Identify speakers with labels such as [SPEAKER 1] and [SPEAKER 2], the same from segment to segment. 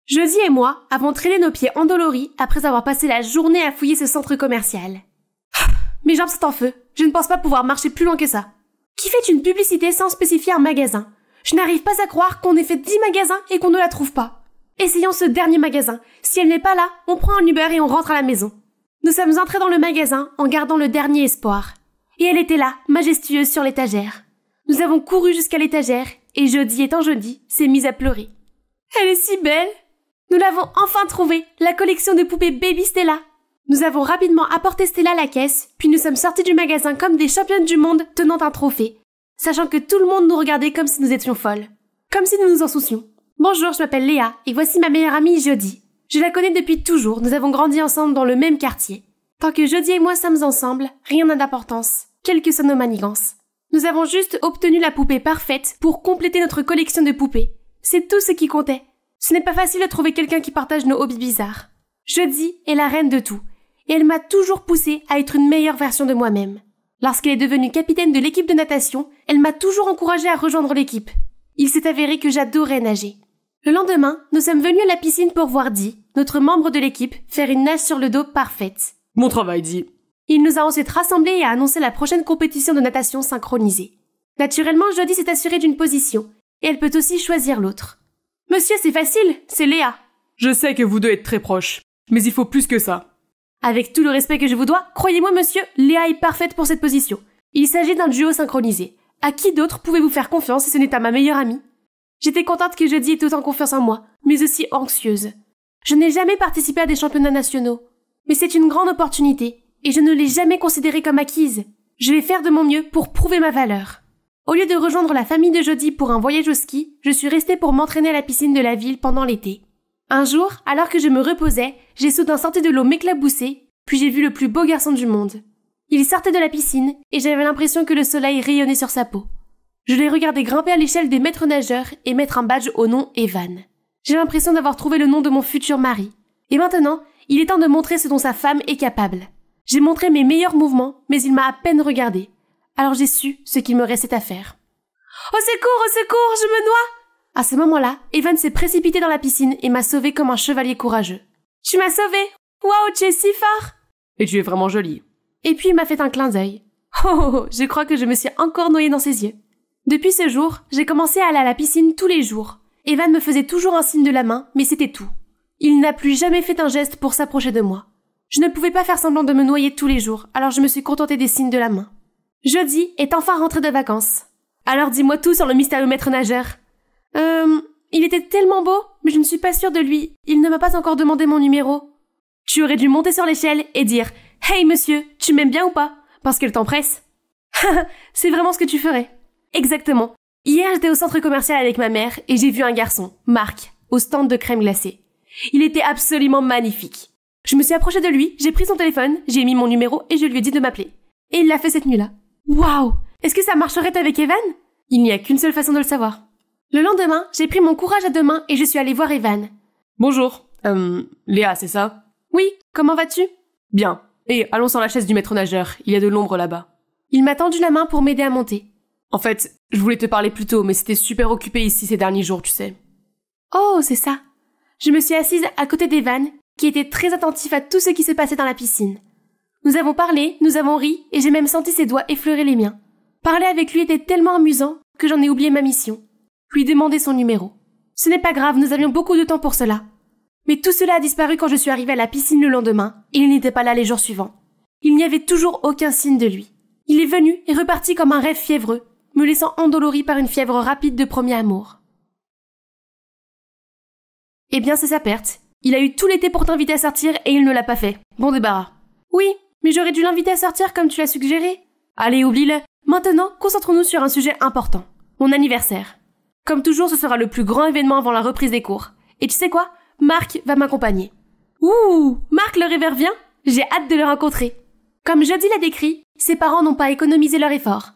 [SPEAKER 1] Jeudi et moi avons traîné nos pieds endoloris après avoir passé la journée à fouiller ce centre commercial. Mes jambes sont en feu. Je ne pense pas pouvoir marcher plus loin que ça. Qui fait une publicité sans spécifier un magasin? Je n'arrive pas à croire qu'on ait fait 10 magasins et qu'on ne la trouve pas. Essayons ce dernier magasin. Si elle n'est pas là, on prend un Uber et on rentre à la maison. Nous sommes entrés dans le magasin en gardant le dernier espoir. Et elle était là, majestueuse sur l'étagère. Nous avons couru jusqu'à l'étagère et Jody étant Jody, s'est mise à pleurer. Elle est si belle! Nous l'avons enfin trouvée, la collection de poupées Baby Stella. Nous avons rapidement apporté Stella à la caisse, puis nous sommes sortis du magasin comme des championnes du monde tenant un trophée, sachant que tout le monde nous regardait comme si nous étions folles. Comme si nous nous en soucions. Bonjour, je m'appelle Léa et voici ma meilleure amie Jody. Je la connais depuis toujours, nous avons grandi ensemble dans le même quartier. Tant que Jody et moi sommes ensemble, rien n'a d'importance, quelles que soient nos manigances. Nous avons juste obtenu la poupée parfaite pour compléter notre collection de poupées. C'est tout ce qui comptait. Ce n'est pas facile de trouver quelqu'un qui partage nos hobbies bizarres. Jody est la reine de tout, et elle m'a toujours poussée à être une meilleure version de moi-même. Lorsqu'elle est devenue capitaine de l'équipe de natation, elle m'a toujours encouragée à rejoindre l'équipe. Il s'est avéré que j'adorais nager. Le lendemain, nous sommes venus à la piscine pour voir Dee, notre membre de l'équipe, faire une nage sur le dos parfaite.
[SPEAKER 2] Bon travail, Dee.
[SPEAKER 1] Il nous a ensuite rassemblés et a annoncé la prochaine compétition de natation synchronisée. Naturellement, Jody s'est assurée d'une position, et elle peut aussi choisir l'autre. Monsieur, c'est facile, c'est Léa.
[SPEAKER 2] Je sais que vous deux êtes très proches, mais il faut plus que ça.
[SPEAKER 1] Avec tout le respect que je vous dois, croyez-moi monsieur, Léa est parfaite pour cette position. Il s'agit d'un duo synchronisé. À qui d'autre pouvez-vous faire confiance si ce n'est à ma meilleure amie? J'étais contente que Jody ait autant confiance en moi, mais aussi anxieuse. Je n'ai jamais participé à des championnats nationaux, mais c'est une grande opportunité, et je ne l'ai jamais considérée comme acquise. Je vais faire de mon mieux pour prouver ma valeur. Au lieu de rejoindre la famille de Jody pour un voyage au ski, je suis restée pour m'entraîner à la piscine de la ville pendant l'été. Un jour, alors que je me reposais, j'ai soudain senti de l'eau m'éclabousser, puis j'ai vu le plus beau garçon du monde. Il sortait de la piscine, et j'avais l'impression que le soleil rayonnait sur sa peau. Je l'ai regardé grimper à l'échelle des maîtres nageurs et mettre un badge au nom Evan. J'ai l'impression d'avoir trouvé le nom de mon futur mari. Et maintenant, il est temps de montrer ce dont sa femme est capable. J'ai montré mes meilleurs mouvements, mais il m'a à peine regardé. Alors j'ai su ce qu'il me restait à faire. Au secours, je me noie! À ce moment-là, Evan s'est précipité dans la piscine et m'a sauvée comme un chevalier courageux. Tu m'as sauvée! Waouh, tu es si fort!
[SPEAKER 2] Et tu es vraiment jolie.
[SPEAKER 1] Et puis il m'a fait un clin d'œil. Oh, je crois que je me suis encore noyée dans ses yeux. Depuis ce jour, j'ai commencé à aller à la piscine tous les jours. Evan me faisait toujours un signe de la main, mais c'était tout. Il n'a plus jamais fait un geste pour s'approcher de moi. Je ne pouvais pas faire semblant de me noyer tous les jours, alors je me suis contentée des signes de la main. Jody est enfin rentré de vacances. Alors dis-moi tout sur le mystérieux maître nageur. Il était tellement beau, mais je ne suis pas sûre de lui. Il ne m'a pas encore demandé mon numéro. Tu aurais dû monter sur l'échelle et dire « Hey monsieur, tu m'aimes bien ou pas ?» Parce qu'elle t'empresse. C'est vraiment ce que tu ferais. Exactement. Hier, j'étais au centre commercial avec ma mère et j'ai vu un garçon, Marc, au stand de crème glacée. Il était absolument magnifique. Je me suis approchée de lui, j'ai pris son téléphone, j'ai mis mon numéro et je lui ai dit de m'appeler. Et il l'a fait cette nuit-là. Waouh! Est-ce que ça marcherait avec Evan? Il n'y a qu'une seule façon de le savoir. Le lendemain, j'ai pris mon courage à deux mains et je suis allée voir Evan.
[SPEAKER 2] Bonjour. Léa, c'est ça?
[SPEAKER 1] Oui, comment vas-tu?
[SPEAKER 2] Bien. Et allons sur la chaise du maître nageur, il y a de l'ombre là-bas.
[SPEAKER 1] Il m'a tendu la main pour m'aider à monter.
[SPEAKER 2] En fait, je voulais te parler plus tôt, mais c'était super occupé ici ces derniers jours, tu sais.
[SPEAKER 1] Oh, c'est ça. Je me suis assise à côté d'Evan, qui était très attentif à tout ce qui se passait dans la piscine. Nous avons parlé, nous avons ri, et j'ai même senti ses doigts effleurer les miens. Parler avec lui était tellement amusant que j'en ai oublié ma mission. Lui demander son numéro. Ce n'est pas grave, nous avions beaucoup de temps pour cela. Mais tout cela a disparu quand je suis arrivée à la piscine le lendemain, et il n'était pas là les jours suivants. Il n'y avait toujours aucun signe de lui. Il est venu et reparti comme un rêve fiévreux, me laissant endolorie par une fièvre rapide de premier amour. Eh bien, c'est sa perte. Il a eu tout l'été pour t'inviter à sortir et il ne l'a pas fait. Bon débarras. Oui, mais j'aurais dû l'inviter à sortir comme tu l'as suggéré. Allez, oublie-le. Maintenant, concentrons-nous sur un sujet important. Mon anniversaire. Comme toujours, ce sera le plus grand événement avant la reprise des cours. Et tu sais quoi? Marc va m'accompagner. Ouh, Marc le rêveur vient? J'ai hâte de le rencontrer. Comme Jody l'a décrit, ses parents n'ont pas économisé leur effort.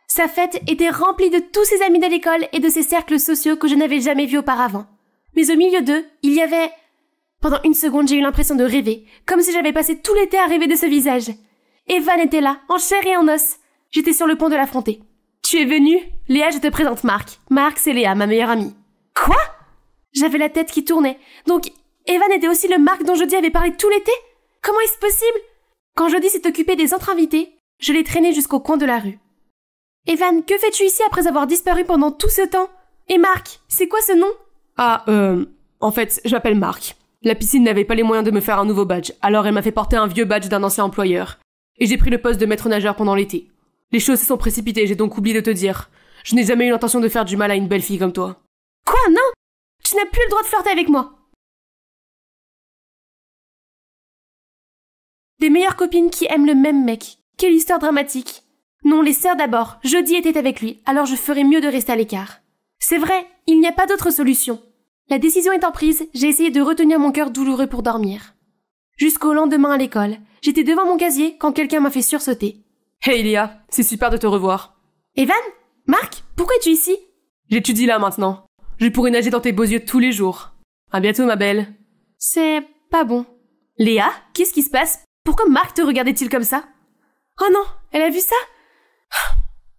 [SPEAKER 1] Sa fête était remplie de tous ses amis de l'école et de ses cercles sociaux que je n'avais jamais vus auparavant. Mais au milieu d'eux, il y avait... Pendant une seconde, j'ai eu l'impression de rêver, comme si j'avais passé tout l'été à rêver de ce visage. Evan était là, en chair et en os. J'étais sur le point de l'affronter. Tu es venue? Léa, je te présente Marc. Marc, c'est Léa, ma meilleure amie. Quoi? J'avais la tête qui tournait. Donc, Evan était aussi le Mark dont Jody avait parlé tout l'été? Comment est-ce possible? Quand Jody s'est occupée des autres invités, je l'ai traîné jusqu'au coin de la rue. Evan, que fais-tu ici après avoir disparu pendant tout ce temps? Et Mark, c'est quoi ce nom?
[SPEAKER 2] En fait, je m'appelle Mark. La piscine n'avait pas les moyens de me faire un nouveau badge, alors elle m'a fait porter un vieux badge d'un ancien employeur. Et j'ai pris le poste de maître nageur pendant l'été. Les choses se sont précipitées, j'ai donc oublié de te dire. Je n'ai jamais eu l'intention de faire du mal à une belle fille comme toi.
[SPEAKER 1] Quoi, non? Tu n'as plus le droit de flirter avec moi. Des meilleures copines qui aiment le même mec. Quelle histoire dramatique. Non, les sœurs d'abord. Jody était avec lui, alors je ferais mieux de rester à l'écart. C'est vrai, il n'y a pas d'autre solution. La décision étant prise, j'ai essayé de retenir mon cœur douloureux pour dormir. Jusqu'au lendemain à l'école, j'étais devant mon casier quand quelqu'un m'a fait sursauter.
[SPEAKER 2] Hey Léa, c'est super de te revoir.
[SPEAKER 1] Evan? Mark? Pourquoi es-tu ici?
[SPEAKER 2] J'étudie là maintenant. Je pourrais nager dans tes beaux yeux tous les jours. À bientôt ma belle.
[SPEAKER 1] C'est pas bon. Léa, qu'est-ce qui se passe? Pourquoi Mark te regardait-il comme ça? Oh non, elle a vu ça?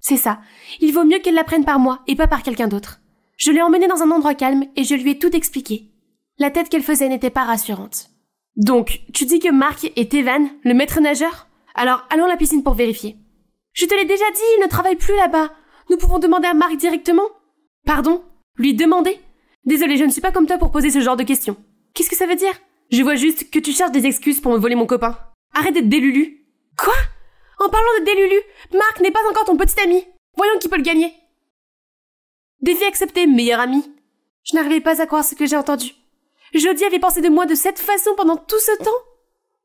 [SPEAKER 1] C'est ça. Il vaut mieux qu'elle l'apprenne par moi et pas par quelqu'un d'autre. Je l'ai emmenée dans un endroit calme et je lui ai tout expliqué. La tête qu'elle faisait n'était pas rassurante. Donc, tu dis que Mark est Evan, le maître nageur? Alors, allons à la piscine pour vérifier. Je te l'ai déjà dit, il ne travaille plus là-bas. Nous pouvons demander à Mark directement. Pardon? Lui demander? Désolée, je ne suis pas comme toi pour poser ce genre de questions. Qu'est-ce que ça veut dire? Je vois juste que tu cherches des excuses pour me voler mon copain. Arrête d'être délulu. Quoi? En parlant de délulu, Mark n'est pas encore ton petit ami. Voyons qui peut le gagner. Défi accepté, meilleur ami. Je n'arrivais pas à croire ce que j'ai entendu. Jody avait pensé de moi de cette façon pendant tout ce temps.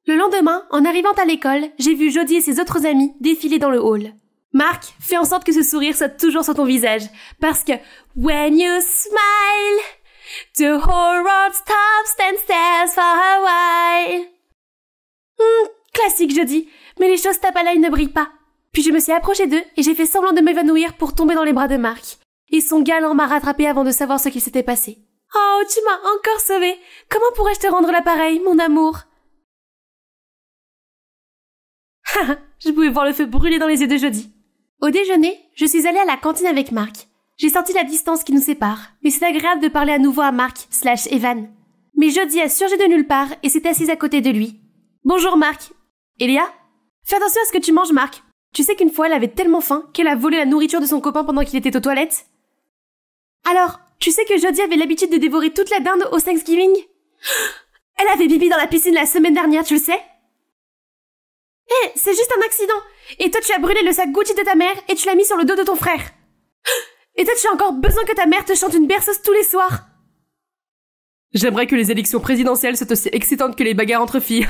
[SPEAKER 1] Le lendemain, en arrivant à l'école, j'ai vu Jody et ses autres amis défiler dans le hall. Mark, fais en sorte que ce sourire soit toujours sur ton visage, parce que when you smile, the whole world stops and stares for a while. Classique Jody, mais les choses tapent à l'œil ne brillent pas. Puis je me suis approchée d'eux et j'ai fait semblant de m'évanouir pour tomber dans les bras de Mark. Et son galant m'a rattrapé avant de savoir ce qui s'était passé. Oh, tu m'as encore sauvée. Comment pourrais-je te rendre l'appareil, mon amour? Je pouvais voir le feu brûler dans les yeux de Jody. Au déjeuner, je suis allée à la cantine avec Mark. J'ai senti la distance qui nous sépare, mais c'est agréable de parler à nouveau à Mark/Evan. Mais Jody a surgi de nulle part et s'est assise à côté de lui. Bonjour Mark. Elia? Fais attention à ce que tu manges, Mark. Tu sais qu'une fois, elle avait tellement faim qu'elle a volé la nourriture de son copain pendant qu'il était aux toilettes? Alors, tu sais que Jody avait l'habitude de dévorer toute la dinde au Thanksgiving? Elle avait bibi dans la piscine la semaine dernière, tu le sais? C'est juste un accident. Et toi, tu as brûlé le sac Gucci de ta mère et tu l'as mis sur le dos de ton frère. Et toi, tu as encore besoin que ta mère te chante une berceuse tous les soirs.
[SPEAKER 2] J'aimerais que les élections présidentielles soient aussi excitantes que les bagarres entre filles.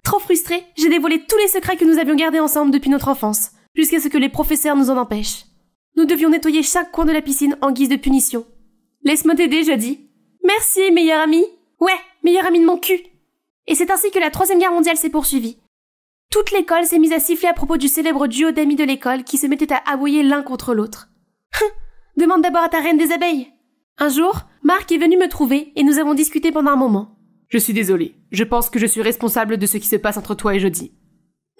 [SPEAKER 1] Trop frustrée, j'ai dévoilé tous les secrets que nous avions gardés ensemble depuis notre enfance, jusqu'à ce que les professeurs nous en empêchent. Nous devions nettoyer chaque coin de la piscine en guise de punition. Laisse-moi t'aider, Jody. Merci, meilleur ami. Ouais, meilleur ami de mon cul. Et c'est ainsi que la Troisième Guerre mondiale s'est poursuivie. Toute l'école s'est mise à siffler à propos du célèbre duo d'amis de l'école qui se mettaient à aboyer l'un contre l'autre. Demande d'abord à ta reine des abeilles. Un jour, Mark est venu me trouver et nous avons discuté pendant un moment.
[SPEAKER 2] Je suis désolée. Je pense que je suis responsable de ce qui se passe entre toi et Jody.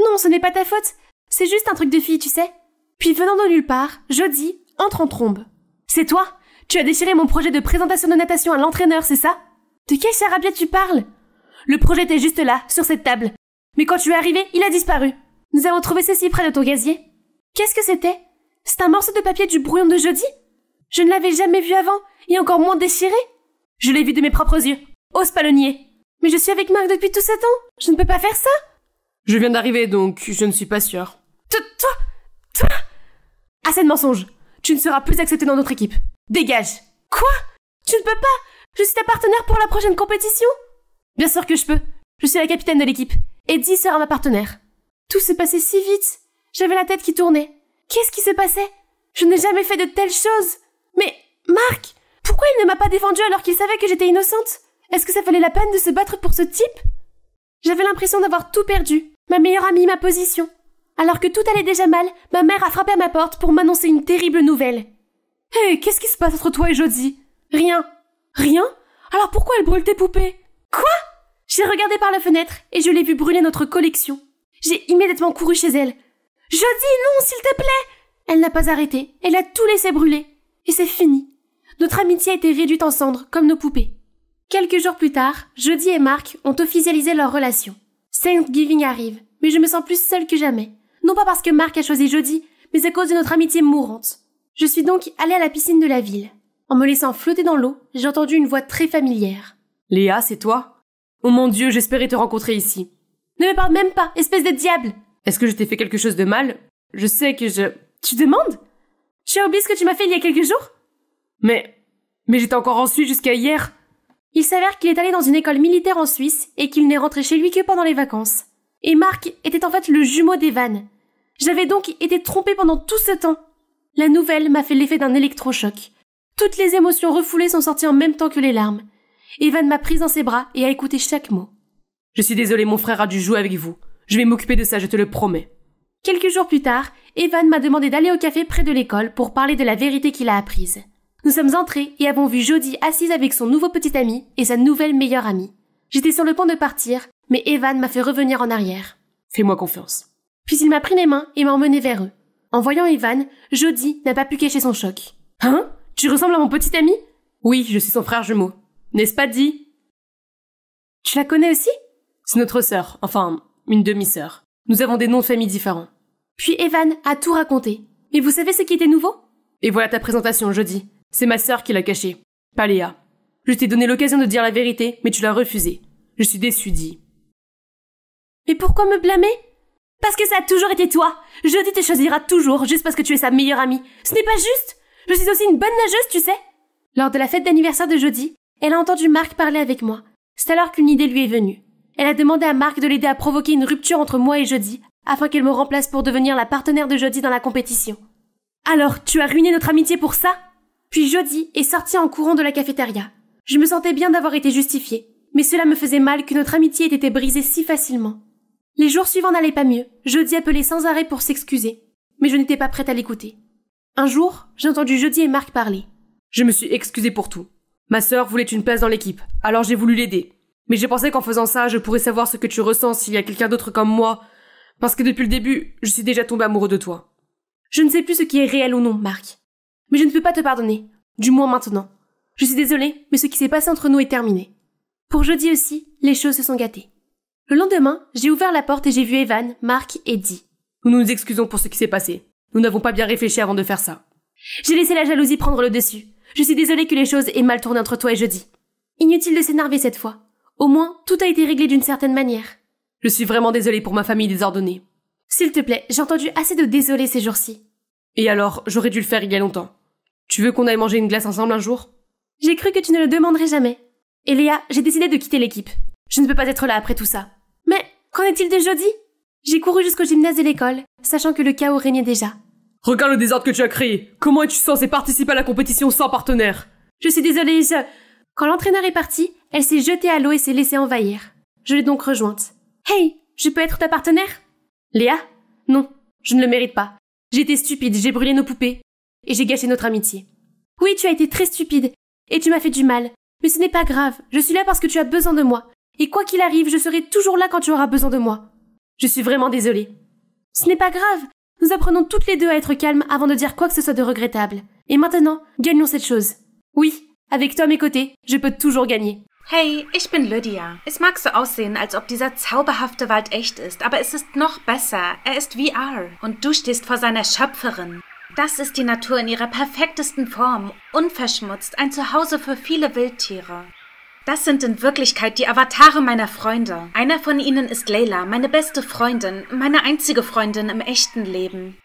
[SPEAKER 1] Non, ce n'est pas ta faute. C'est juste un truc de fille, tu sais. Puis venant de nulle part, Jody entre en trombe. C'est toi? Tu as déchiré mon projet de présentation de natation à l'entraîneur, c'est ça? De quel charabia tu parles? Le projet était juste là, sur cette table. Mais quand tu es arrivé, il a disparu. Nous avons trouvé ceci près de ton gazier. Qu'est-ce que c'était? C'est un morceau de papier du brouillon de Jody? Je ne l'avais jamais vu avant, et encore moins déchiré. Je l'ai vu de mes propres yeux. Ose pas le nier. Mais je suis avec Mark depuis tout ce temps. Je ne peux pas faire ça.
[SPEAKER 2] Je viens d'arriver, donc je ne suis pas sûre.
[SPEAKER 1] Toi. Assez de mensonges. Tu ne seras plus accepté dans notre équipe. Dégage. Quoi? Tu ne peux pas. Je suis ta partenaire pour la prochaine compétition. Bien sûr que je peux. Je suis la capitaine de l'équipe. Eddie sera ma partenaire. Tout se passait si vite. J'avais la tête qui tournait. Qu'est-ce qui se passait? Je n'ai jamais fait de telles choses. Mais, Mark, pourquoi il ne m'a pas défendue alors qu'il savait que j'étais innocente? Est-ce que ça valait la peine de se battre pour ce type? J'avais l'impression d'avoir tout perdu. Ma meilleure amie, ma position. Alors que tout allait déjà mal, ma mère a frappé à ma porte pour m'annoncer une terrible nouvelle. Hé, qu'est-ce qui se passe entre toi et Jody? Rien. Rien? Alors pourquoi elle brûle tes poupées? Quoi? J'ai regardé par la fenêtre et je l'ai vue brûler notre collection. J'ai immédiatement couru chez elle. Jody, non, s'il te plaît! Elle n'a pas arrêté. Elle a tout laissé brûler. Et c'est fini. Notre amitié a été réduite en cendres, comme nos poupées. Quelques jours plus tard, Jodie et Mark ont officialisé leur relation. Thanksgiving arrive, mais je me sens plus seule que jamais. Non pas parce que Mark a choisi Jodie, mais à cause de notre amitié mourante. Je suis donc allée à la piscine de la ville. En me laissant flotter dans l'eau, j'ai entendu une voix très familière.
[SPEAKER 2] Léa, c'est toi? Oh mon Dieu, j'espérais te rencontrer ici.
[SPEAKER 1] Ne me parle même pas, espèce de diable!
[SPEAKER 2] Est-ce que je t'ai fait quelque chose de mal? Je sais que je...
[SPEAKER 1] Tu demandes? Tu as oublié ce que tu m'as fait il y a quelques jours?
[SPEAKER 2] Mais j'étais encore en Suisse jusqu'à hier.
[SPEAKER 1] Il s'avère qu'il est allé dans une école militaire en Suisse et qu'il n'est rentré chez lui que pendant les vacances. Et Mark était en fait le jumeau d'Evan. J'avais donc été trompée pendant tout ce temps. La nouvelle m'a fait l'effet d'un électrochoc. Toutes les émotions refoulées sont sorties en même temps que les larmes. Evan m'a prise dans ses bras et a écouté chaque mot.
[SPEAKER 2] Je suis désolée, mon frère a dû jouer avec vous. Je vais m'occuper de ça, je te le promets.
[SPEAKER 1] Quelques jours plus tard, Evan m'a demandé d'aller au café près de l'école pour parler de la vérité qu'il a apprise. Nous sommes entrés et avons vu Jodie assise avec son nouveau petit ami et sa nouvelle meilleure amie. J'étais sur le point de partir, mais Evan m'a fait revenir en arrière.
[SPEAKER 2] Fais-moi confiance.
[SPEAKER 1] Puis il m'a pris les mains et m'a emmené vers eux. En voyant Evan, Jodie n'a pas pu cacher son choc. « Hein? Tu ressembles à mon petit ami ?»«
[SPEAKER 2] Oui, je suis son frère jumeau. N'est-ce pas dit ?»«
[SPEAKER 1] Tu la connais aussi ?»«
[SPEAKER 2] C'est notre sœur, enfin, une demi-sœur. Nous avons des noms de famille différents. »
[SPEAKER 1] Puis Evan a tout raconté. Mais vous savez ce qui était nouveau?
[SPEAKER 2] Et voilà ta présentation, Jodie. C'est ma sœur qui l'a cachée, pas Léa. Je t'ai donné l'occasion de dire la vérité, mais tu l'as refusée. Je suis déçue, dis.
[SPEAKER 1] Mais pourquoi me blâmer? Parce que ça a toujours été toi. Jodie te choisira toujours, juste parce que tu es sa meilleure amie. Ce n'est pas juste. Je suis aussi une bonne nageuse, tu sais. Lors de la fête d'anniversaire de Jodie, elle a entendu Mark parler avec moi. C'est alors qu'une idée lui est venue. Elle a demandé à Mark de l'aider à provoquer une rupture entre moi et Jodie, afin qu'elle me remplace pour devenir la partenaire de Jodie dans la compétition. Alors, tu as ruiné notre amitié pour ça? Puis Jodie est sortie en courant de la cafétéria. Je me sentais bien d'avoir été justifiée, mais cela me faisait mal que notre amitié ait été brisée si facilement. Les jours suivants n'allaient pas mieux. Jodie appelait sans arrêt pour s'excuser, mais je n'étais pas prête à l'écouter. Un jour, j'ai entendu Jodie et Mark parler.
[SPEAKER 2] Je me suis excusée pour tout. Ma sœur voulait une place dans l'équipe, alors j'ai voulu l'aider. Mais j'ai pensé qu'en faisant ça, je pourrais savoir ce que tu ressens s'il y a quelqu'un d'autre comme moi, parce que depuis le début, je suis déjà tombée amoureux de toi.
[SPEAKER 1] Je ne sais plus ce qui est réel ou non, Mark. Mais je ne peux pas te pardonner, du moins maintenant. Je suis désolée, mais ce qui s'est passé entre nous est terminé. Pour Jodie aussi, les choses se sont gâtées. Le lendemain, j'ai ouvert la porte et j'ai vu Evan, Mark et Dee.
[SPEAKER 2] Nous nous excusons pour ce qui s'est passé. Nous n'avons pas bien réfléchi avant de faire ça.
[SPEAKER 1] J'ai laissé la jalousie prendre le dessus. Je suis désolée que les choses aient mal tourné entre toi et Jodie. Inutile de s'énerver cette fois. Au moins, tout a été réglé d'une certaine manière.
[SPEAKER 2] Je suis vraiment désolée pour ma famille désordonnée.
[SPEAKER 1] S'il te plaît, j'ai entendu assez de désolé ces jours-ci.
[SPEAKER 2] Et alors, j'aurais dû le faire il y a longtemps. Tu veux qu'on aille manger une glace ensemble un jour?
[SPEAKER 1] J'ai cru que tu ne le demanderais jamais. Et Léa, j'ai décidé de quitter l'équipe. Je ne peux pas être là après tout ça. Mais, qu'en est-il de Jodie? J'ai couru jusqu'au gymnase de l'école, sachant que le chaos régnait déjà.
[SPEAKER 2] Regarde le désordre que tu as créé. Comment es-tu censé participer à la compétition sans partenaire?
[SPEAKER 1] Je suis désolée, Quand l'entraîneur est parti, elle s'est jetée à l'eau et s'est laissée envahir. Je l'ai donc rejointe. Hey, je peux être ta partenaire? Léa? Non, je ne le mérite pas. J'ai été stupide, j'ai brûlé nos poupées. Et j'ai gâché notre amitié. Oui, tu as été très stupide. Et tu m'as fait du mal. Mais ce n'est pas grave, je suis là parce que tu as besoin de moi. Et quoi qu'il arrive, je serai toujours là quand tu auras besoin de moi. Je suis vraiment désolée. Ce n'est pas grave. Nous apprenons toutes les deux à être calmes avant de dire quoi que ce soit de regrettable. Et maintenant, gagnons cette chose. Oui, avec toi à mes côtés, je peux toujours gagner.
[SPEAKER 3] Hey, ich bin Lydia. Es mag so aussehen, als ob dieser zauberhafte Wald echt ist, aber es ist noch besser. Er ist VR. Und du stehst vor seiner Schöpferin. Das ist die Natur in ihrer perfektesten Form, unverschmutzt, ein Zuhause für viele Wildtiere. Das sind in Wirklichkeit die Avatare meiner Freunde. Einer von ihnen ist Layla, meine beste Freundin, meine einzige Freundin im echten Leben.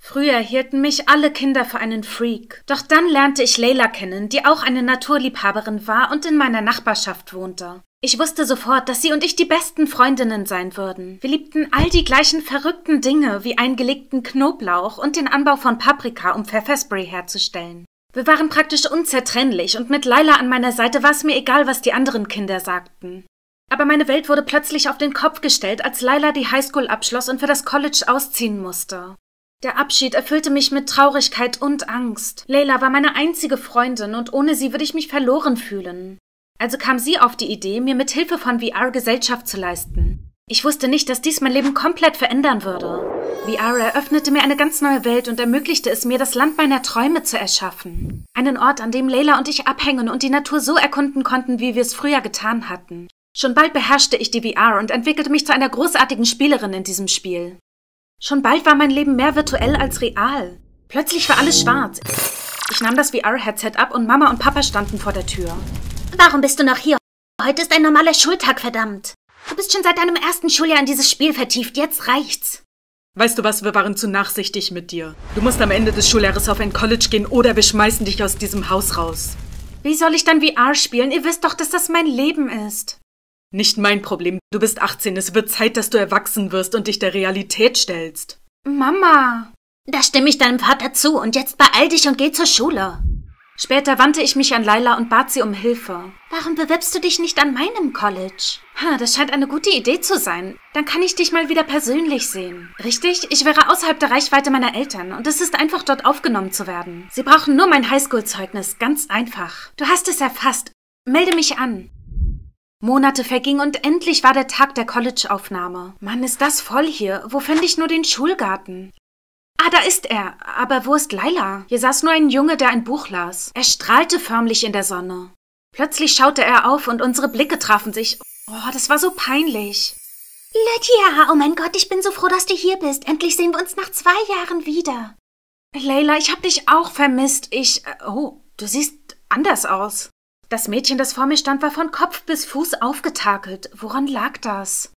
[SPEAKER 3] Früher hielten mich alle Kinder für einen Freak. Doch dann lernte ich Layla kennen, die auch eine Naturliebhaberin war und in meiner Nachbarschaft wohnte. Ich wusste sofort, dass sie und ich die besten Freundinnen sein würden. Wir liebten all die gleichen verrückten Dinge wie eingelegten Knoblauch und den Anbau von Paprika, um Pfefferspray herzustellen. Wir waren praktisch unzertrennlich und mit Layla an meiner Seite war es mir egal, was die anderen Kinder sagten. Aber meine Welt wurde plötzlich auf den Kopf gestellt, als Layla die Highschool abschloss und für das College ausziehen musste. Der Abschied erfüllte mich mit Traurigkeit und Angst. Layla war meine einzige Freundin und ohne sie würde ich mich verloren fühlen. Also kam sie auf die Idee, mir mit Hilfe von VR Gesellschaft zu leisten. Ich wusste nicht, dass dies mein Leben komplett verändern würde. VR eröffnete mir eine ganz neue Welt und ermöglichte es mir, das Land meiner Träume zu erschaffen. Einen Ort, an dem Layla und ich abhängen und die Natur so erkunden konnten, wie wir es früher getan hatten. Schon bald beherrschte ich die VR und entwickelte mich zu einer großartigen Spielerin in diesem Spiel. Schon bald war mein Leben mehr virtuell als real. Plötzlich war alles schwarz. Ich nahm das VR-Headset ab und Mama und Papa standen vor der Tür.
[SPEAKER 4] Warum bist du noch hier? Heute ist ein normaler Schultag, verdammt. Du bist schon seit deinem ersten Schuljahr in dieses Spiel vertieft, jetzt reicht's.
[SPEAKER 5] Weißt du was, wir waren zu nachsichtig mit dir. Du musst am Ende des Schuljahres auf ein College gehen oder wir schmeißen dich aus diesem Haus raus.
[SPEAKER 3] Wie soll ich dann VR spielen? Ihr wisst doch, dass das mein Leben ist.
[SPEAKER 5] Nicht mein Problem. Du bist 18. Es wird Zeit, dass du erwachsen wirst und dich der Realität stellst.
[SPEAKER 3] Mama!
[SPEAKER 4] Da stimme ich deinem Vater zu und jetzt beeil dich und geh zur Schule.
[SPEAKER 3] Später wandte ich mich an Layla und bat sie um Hilfe.
[SPEAKER 4] Warum bewirbst du dich nicht an meinem College?
[SPEAKER 3] Das scheint eine gute Idee zu sein. Dann kann ich dich mal wieder persönlich sehen. Richtig? Ich wäre außerhalb der Reichweite meiner Eltern und es ist einfach, dort aufgenommen zu werden. Sie brauchen nur mein Highschool-Zeugnis. Ganz einfach. Du hast es erfasst. Melde mich an. Monate vergingen und endlich war der Tag der College-Aufnahme. Mann, ist das voll hier. Wo finde ich nur den Schulgarten? Ah, da ist er. Aber wo ist Layla? Hier saß nur ein Junge, der ein Buch las. Er strahlte förmlich in der Sonne. Plötzlich schaute er auf und unsere Blicke trafen sich. Oh, das war so peinlich.
[SPEAKER 4] Lydia, oh mein Gott, ich bin so froh, dass du hier bist. Endlich sehen wir uns nach 2 Jahren wieder.
[SPEAKER 3] Layla, ich hab dich auch vermisst. Oh, du siehst anders aus. Das Mädchen, das vor mir stand, war von Kopf bis Fuß aufgetakelt. Woran lag das?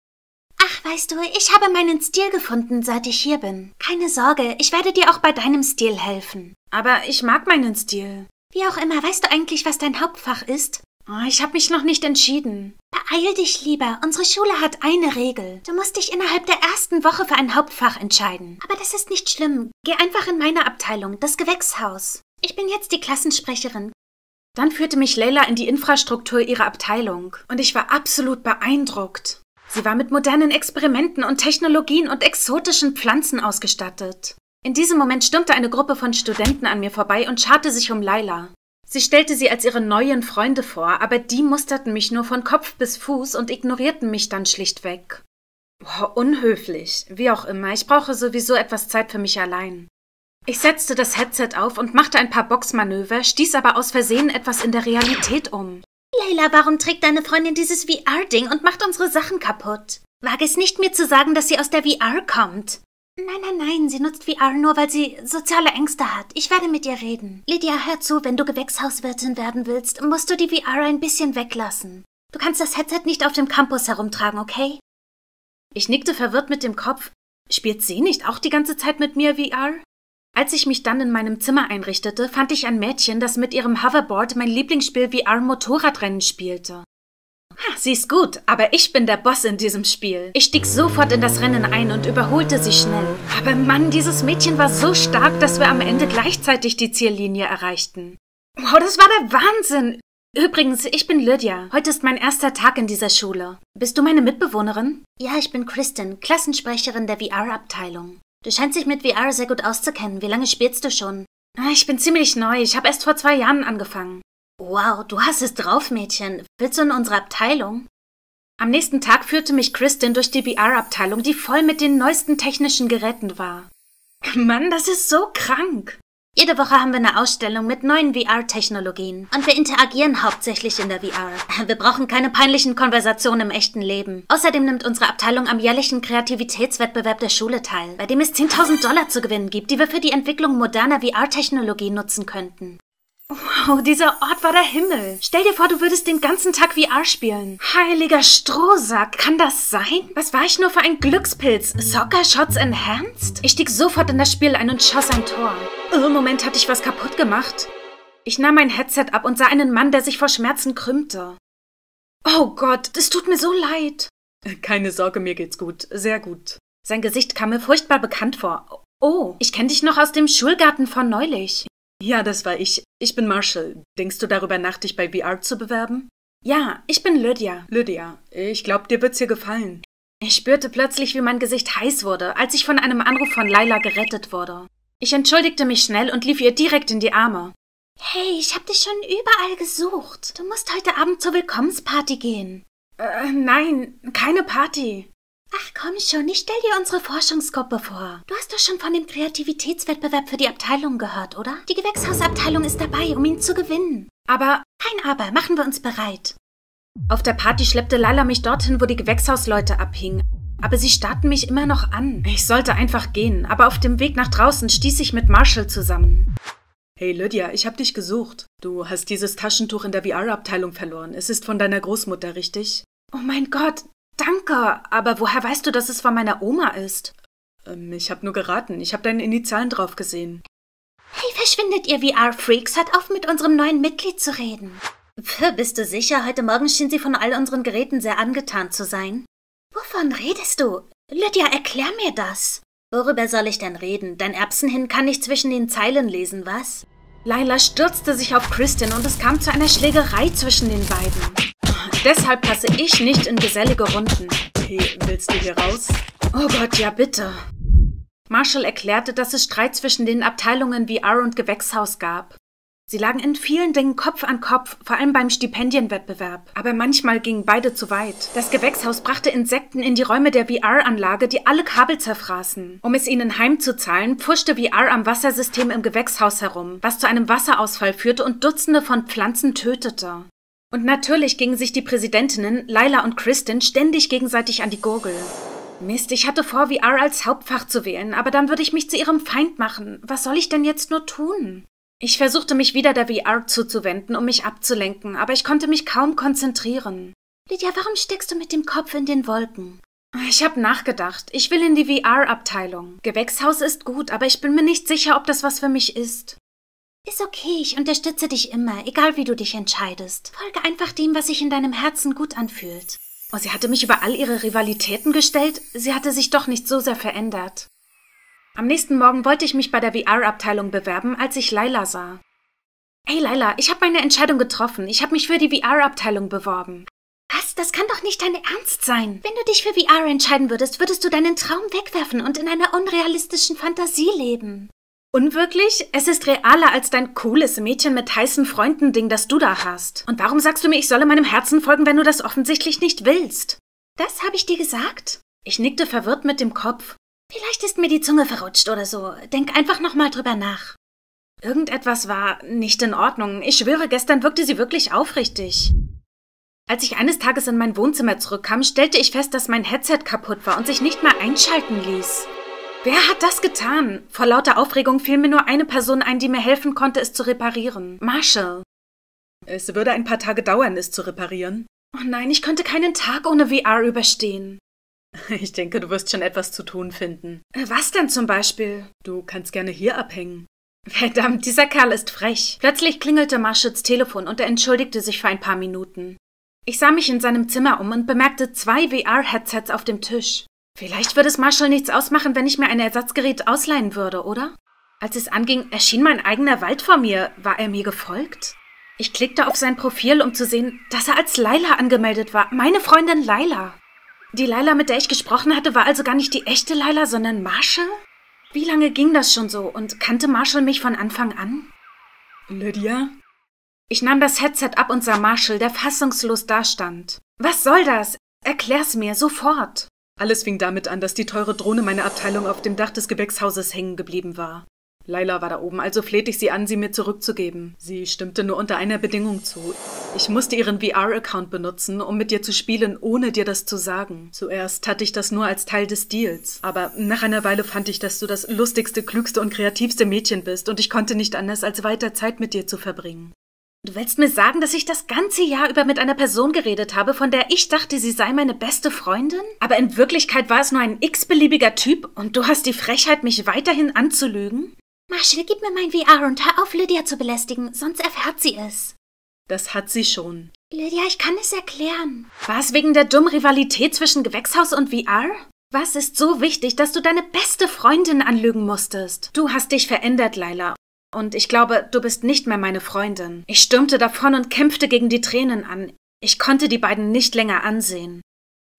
[SPEAKER 4] Ach, weißt du, ich habe meinen Stil gefunden, seit ich hier bin. Keine Sorge, ich werde dir auch bei deinem Stil helfen.
[SPEAKER 3] Aber ich mag meinen Stil.
[SPEAKER 4] Wie auch immer, weißt du eigentlich, was dein Hauptfach ist?
[SPEAKER 3] Oh, ich habe mich noch nicht entschieden.
[SPEAKER 4] Beeil dich lieber, unsere Schule hat eine Regel. Du musst dich innerhalb der ersten Woche für ein Hauptfach entscheiden. Aber das ist nicht schlimm. Geh einfach in meine Abteilung, das Gewächshaus. Ich bin jetzt die Klassensprecherin.
[SPEAKER 3] Dann führte mich Layla in die Infrastruktur ihrer Abteilung. Und ich war absolut beeindruckt. Sie war mit modernen Experimenten und Technologien und exotischen Pflanzen ausgestattet. In diesem Moment stürmte eine Gruppe von Studenten an mir vorbei und scharte sich um Layla. Sie stellte sie als ihre neuen Freunde vor, aber die musterten mich nur von Kopf bis Fuß und ignorierten mich dann schlichtweg. Unhöflich. Wie auch immer, ich brauche sowieso etwas Zeit für mich allein. Ich setzte das Headset auf und machte ein paar Boxmanöver, stieß aber aus Versehen etwas in der Realität um.
[SPEAKER 4] Layla, warum trägt deine Freundin dieses VR-Ding und macht unsere Sachen kaputt? Wage es nicht, mir zu sagen, dass sie aus der VR kommt. Nein, sie nutzt VR nur, weil sie soziale Ängste hat. Ich werde mit ihr reden. Lydia, hör zu, wenn du Gewächshauswirtin werden willst, musst du die VR ein bisschen weglassen. Du kannst das Headset nicht auf dem Campus herumtragen, okay?
[SPEAKER 3] Ich nickte verwirrt mit dem Kopf. Spielt sie nicht auch die ganze Zeit mit mir VR? Als ich mich dann in meinem Zimmer einrichtete, fand ich ein Mädchen, das mit ihrem Hoverboard mein Lieblingsspiel VR-Motorradrennen spielte. Sie ist gut, aber ich bin der Boss in diesem Spiel. Ich stieg sofort in das Rennen ein und überholte sie schnell. Aber Mann, dieses Mädchen war so stark, dass wir am Ende gleichzeitig die Ziellinie erreichten. Wow, das war der Wahnsinn! Übrigens, ich bin Lydia. Heute ist mein erster Tag in dieser Schule. Bist du meine Mitbewohnerin?
[SPEAKER 4] Ja, ich bin Kristen, Klassensprecherin der VR-Abteilung. Du scheinst dich mit VR sehr gut auszukennen. Wie lange spielst du schon?
[SPEAKER 3] Ich bin ziemlich neu. Ich habe erst vor 2 Jahren angefangen.
[SPEAKER 4] Wow, du hast es drauf, Mädchen. Willst du in unsere Abteilung?
[SPEAKER 3] Am nächsten Tag führte mich Kristen durch die VR-Abteilung, die voll mit den neuesten technischen Geräten war. Mann, das ist so krank.
[SPEAKER 4] Jede Woche haben wir eine Ausstellung mit neuen VR-Technologien. Und wir interagieren hauptsächlich in der VR. Wir brauchen keine peinlichen Konversationen im echten Leben. Außerdem nimmt unsere Abteilung am jährlichen Kreativitätswettbewerb der Schule teil, bei dem es $10.000 zu gewinnen gibt, die wir für die Entwicklung moderner VR-Technologie nutzen könnten.
[SPEAKER 3] Wow, dieser Ort war der Himmel. Stell dir vor, du würdest den ganzen Tag VR spielen. Heiliger Strohsack, kann das sein? Was war ich nur für ein Glückspilz? Soccer Shots Enhanced? Ich stieg sofort in das Spiel ein und schoss ein Tor. Moment, hatte ich was kaputt gemacht? Ich nahm mein Headset ab und sah einen Mann, der sich vor Schmerzen krümmte. Oh Gott, es tut mir so leid.
[SPEAKER 5] Keine Sorge, mir geht's gut. Sehr gut.
[SPEAKER 3] Sein Gesicht kam mir furchtbar bekannt vor. Oh, ich kenne dich noch aus dem Schulgarten von neulich.
[SPEAKER 5] Ja, das war ich. Ich bin Marshall. Denkst du darüber nach, dich bei VR zu bewerben?
[SPEAKER 3] Ja, ich bin Lydia.
[SPEAKER 5] Lydia, ich glaube, dir wird's hier gefallen.
[SPEAKER 3] Ich spürte plötzlich, wie mein Gesicht heiß wurde, als ich von einem Anruf von Layla gerettet wurde. Ich entschuldigte mich schnell und lief ihr direkt in die Arme.
[SPEAKER 4] Hey, ich hab dich schon überall gesucht. Du musst heute Abend zur Willkommensparty gehen.
[SPEAKER 3] Nein, keine Party.
[SPEAKER 4] Ach komm schon, ich stell dir unsere Forschungsgruppe vor. Du hast doch schon von dem Kreativitätswettbewerb für die Abteilung gehört, oder? Die Gewächshausabteilung ist dabei, um ihn zu gewinnen.
[SPEAKER 3] Aber
[SPEAKER 4] Kein Aber, machen wir uns bereit.
[SPEAKER 3] auf der Party schleppte Laila mich dorthin, wo die Gewächshausleute abhingen. Aber sie starrten mich immer noch an. Ich sollte einfach gehen, aber auf dem Weg nach draußen stieß ich mit Marshall zusammen.
[SPEAKER 5] Hey Lydia, ich hab dich gesucht. Du hast dieses Taschentuch in der VR-Abteilung verloren. Es ist von deiner Großmutter, richtig?
[SPEAKER 3] Oh mein Gott, danke. Aber woher weißt du, dass es von meiner Oma ist?
[SPEAKER 5] Ich hab nur geraten. Ich hab deine Initialen drauf gesehen.
[SPEAKER 4] Hey, verschwindet ihr VR-Freaks? Hört auf, mit unserem neuen Mitglied zu reden. Bist du sicher? Heute Morgen schien sie von all unseren Geräten sehr angetan zu sein. Wovon redest du? Lydia, erklär mir das. Worüber soll ich denn reden? Dein Erbsenhin kann nicht zwischen den Zeilen lesen, was?
[SPEAKER 3] Laila stürzte sich auf Kristin und es kam zu einer Schlägerei zwischen den beiden. Deshalb passe ich nicht in gesellige Runden.
[SPEAKER 5] Hey, willst du hier raus?
[SPEAKER 3] Oh Gott, ja bitte. Marshall erklärte, dass es Streit zwischen den Abteilungen VR und Gewächshaus gab. Sie lagen in vielen Dingen Kopf an Kopf, vor allem beim Stipendienwettbewerb. Aber manchmal gingen beide zu weit. Das Gewächshaus brachte Insekten in die Räume der VR-Anlage, die alle Kabel zerfraßen. Um es ihnen heimzuzahlen, pfuschte VR am Wassersystem im Gewächshaus herum, was zu einem Wasserausfall führte und Dutzende von Pflanzen tötete. Und natürlich gingen sich die Präsidentinnen, Laila und Kristin, ständig gegenseitig an die Gurgel. Mist, ich hatte vor, VR als Hauptfach zu wählen, aber dann würde ich mich zu ihrem Feind machen. Was soll ich denn jetzt nur tun? Ich versuchte mich wieder der VR zuzuwenden, um mich abzulenken, aber ich konnte mich kaum konzentrieren.
[SPEAKER 4] Lydia, warum steckst du mit dem Kopf in den Wolken?
[SPEAKER 3] Ich habe nachgedacht. Ich will in die VR-Abteilung. Gewächshaus ist gut, aber ich bin mir nicht sicher, ob das was für mich ist.
[SPEAKER 4] Ist okay, ich unterstütze dich immer, egal wie du dich entscheidest. Folge einfach dem, was sich in deinem Herzen gut anfühlt.
[SPEAKER 3] Oh, sie hatte mich über all ihre Rivalitäten gestellt. Sie hatte sich doch nicht so sehr verändert. Am nächsten Morgen wollte ich mich bei der VR-Abteilung bewerben, als ich Laila sah. Hey Laila, ich habe meine Entscheidung getroffen. Ich habe mich für die VR-Abteilung beworben.
[SPEAKER 4] Was? Das kann doch nicht dein Ernst sein. Wenn du dich für VR entscheiden würdest, würdest du deinen Traum wegwerfen und in einer unrealistischen Fantasie leben.
[SPEAKER 3] Unwirklich? Es ist realer als dein cooles Mädchen mit heißen Freunden-Ding, das du da hast. Und warum sagst du mir, ich solle meinem Herzen folgen, wenn du das offensichtlich nicht willst?
[SPEAKER 4] Das habe ich dir gesagt.
[SPEAKER 3] Ich nickte verwirrt mit dem Kopf.
[SPEAKER 4] Vielleicht ist mir die Zunge verrutscht oder so. Denk einfach nochmal drüber nach.
[SPEAKER 3] Irgendetwas war nicht in Ordnung. Ich schwöre, gestern wirkte sie wirklich aufrichtig. Als ich eines Tages in mein Wohnzimmer zurückkam, stellte ich fest, dass mein Headset kaputt war und sich nicht mehr einschalten ließ. Wer hat das getan? Vor lauter Aufregung fiel mir nur eine Person ein, die mir helfen konnte, es zu reparieren. Marshall.
[SPEAKER 5] Es würde ein paar Tage dauern, es zu reparieren.
[SPEAKER 3] Oh nein, ich konnte keinen Tag ohne VR überstehen.
[SPEAKER 5] Ich denke, du wirst schon etwas zu tun finden.
[SPEAKER 3] Was denn zum Beispiel?
[SPEAKER 5] Du kannst gerne hier abhängen.
[SPEAKER 3] Verdammt, dieser Kerl ist frech. Plötzlich klingelte Marshalls Telefon und er entschuldigte sich für ein paar Minuten. Ich sah mich in seinem Zimmer um und bemerkte 2 VR-Headsets auf dem Tisch. Vielleicht würde es Marshall nichts ausmachen, wenn ich mir ein Ersatzgerät ausleihen würde, oder? Als es anging, erschien mein eigener Wald vor mir. War er mir gefolgt? Ich klickte auf sein Profil, um zu sehen, dass er als Laila angemeldet war. Meine Freundin Laila. Die Laila, mit der ich gesprochen hatte, war also gar nicht die echte Laila, sondern Marshall? Wie lange ging das schon so und kannte Marshall mich von Anfang an?
[SPEAKER 5] Lydia?
[SPEAKER 3] Ich nahm das Headset ab und sah Marshall, der fassungslos dastand. Was soll das? Erklär's mir, sofort.
[SPEAKER 5] Alles fing damit an, dass die teure Drohne meiner Abteilung auf dem Dach des Gewächshauses hängen geblieben war. Laila war da oben, also flehte ich sie an, sie mir zurückzugeben. Sie stimmte nur unter einer Bedingung zu. Ich musste ihren VR-Account benutzen, um mit dir zu spielen, ohne dir das zu sagen. Zuerst hatte ich das nur als Teil des Deals. Aber nach einer Weile fand ich, dass du das lustigste, klügste und kreativste Mädchen bist und ich konnte nicht anders, als weiter Zeit mit dir zu verbringen.
[SPEAKER 3] Du willst mir sagen, dass ich das ganze Jahr über mit einer Person geredet habe, von der ich dachte, sie sei meine beste Freundin? Aber in Wirklichkeit war es nur ein x-beliebiger Typ und du hast die Frechheit, mich weiterhin anzulügen?
[SPEAKER 4] Marshall, gib mir mein VR und hör auf, Lydia zu belästigen, sonst erfährt sie es.
[SPEAKER 5] Das hat sie schon.
[SPEAKER 4] Lydia, ich kann es erklären.
[SPEAKER 3] War es wegen der dummen Rivalität zwischen Gewächshaus und VR? Was ist so wichtig, dass du deine beste Freundin anlügen musstest? Du hast dich verändert, Laila. Und ich glaube, du bist nicht mehr meine Freundin. Ich stürmte davon und kämpfte gegen die Tränen an. Ich konnte die beiden nicht länger ansehen.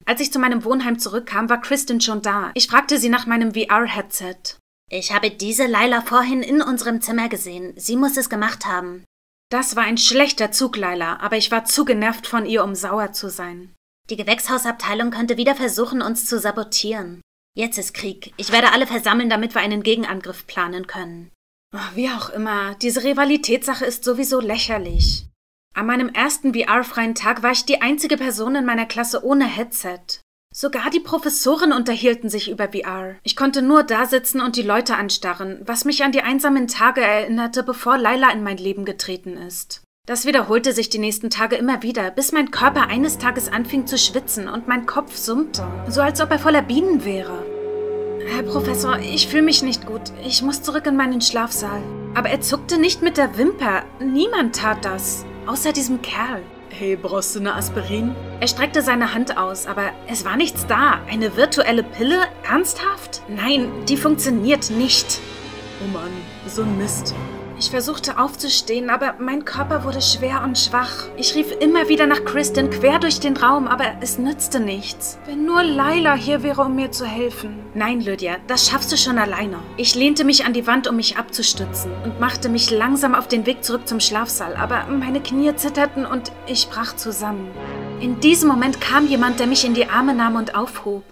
[SPEAKER 3] Als ich zu meinem Wohnheim zurückkam, war Kristin schon da. Ich fragte sie nach meinem VR-Headset.
[SPEAKER 4] Ich habe diese Laila vorhin in unserem Zimmer gesehen. Sie muss es gemacht haben.
[SPEAKER 3] Das war ein schlechter Zug, Laila, aber ich war zu genervt von ihr, um sauer zu sein.
[SPEAKER 4] Die Gewächshausabteilung könnte wieder versuchen, uns zu sabotieren. Jetzt ist Krieg. Ich werde alle versammeln, damit wir einen Gegenangriff planen können.
[SPEAKER 3] Wie auch immer, diese Rivalitätssache ist sowieso lächerlich. An meinem ersten VR-freien Tag war ich die einzige Person in meiner Klasse ohne Headset. Sogar die Professoren unterhielten sich über VR. Ich konnte nur da sitzen und die Leute anstarren, was mich an die einsamen Tage erinnerte, bevor Layla in mein Leben getreten ist. Das wiederholte sich die nächsten Tage immer wieder, bis mein Körper eines Tages anfing zu schwitzen und mein Kopf summte, so als ob er voller Bienen wäre. Herr Professor, ich fühle mich nicht gut. Ich muss zurück in meinen Schlafsaal. Aber er zuckte nicht mit der Wimper. Niemand tat das. Außer diesem Kerl.
[SPEAKER 5] Hey, brauchst du eine Aspirin?
[SPEAKER 3] Er streckte seine Hand aus, aber es war nichts da. Eine virtuelle Pille? Ernsthaft? Nein, die funktioniert nicht.
[SPEAKER 5] Oh Mann, so ein Mist.
[SPEAKER 3] Ich versuchte aufzustehen, aber mein Körper wurde schwer und schwach. Ich rief immer wieder nach Kristen quer durch den Raum, aber es nützte nichts. Wenn nur Layla hier wäre, um mir zu helfen. Nein, Lydia, das schaffst du schon alleine. Ich lehnte mich an die Wand, um mich abzustützen und machte mich langsam auf den Weg zurück zum Schlafsaal, aber meine Knie zitterten und ich brach zusammen. In diesem Moment kam jemand, der mich in die Arme nahm und aufhob.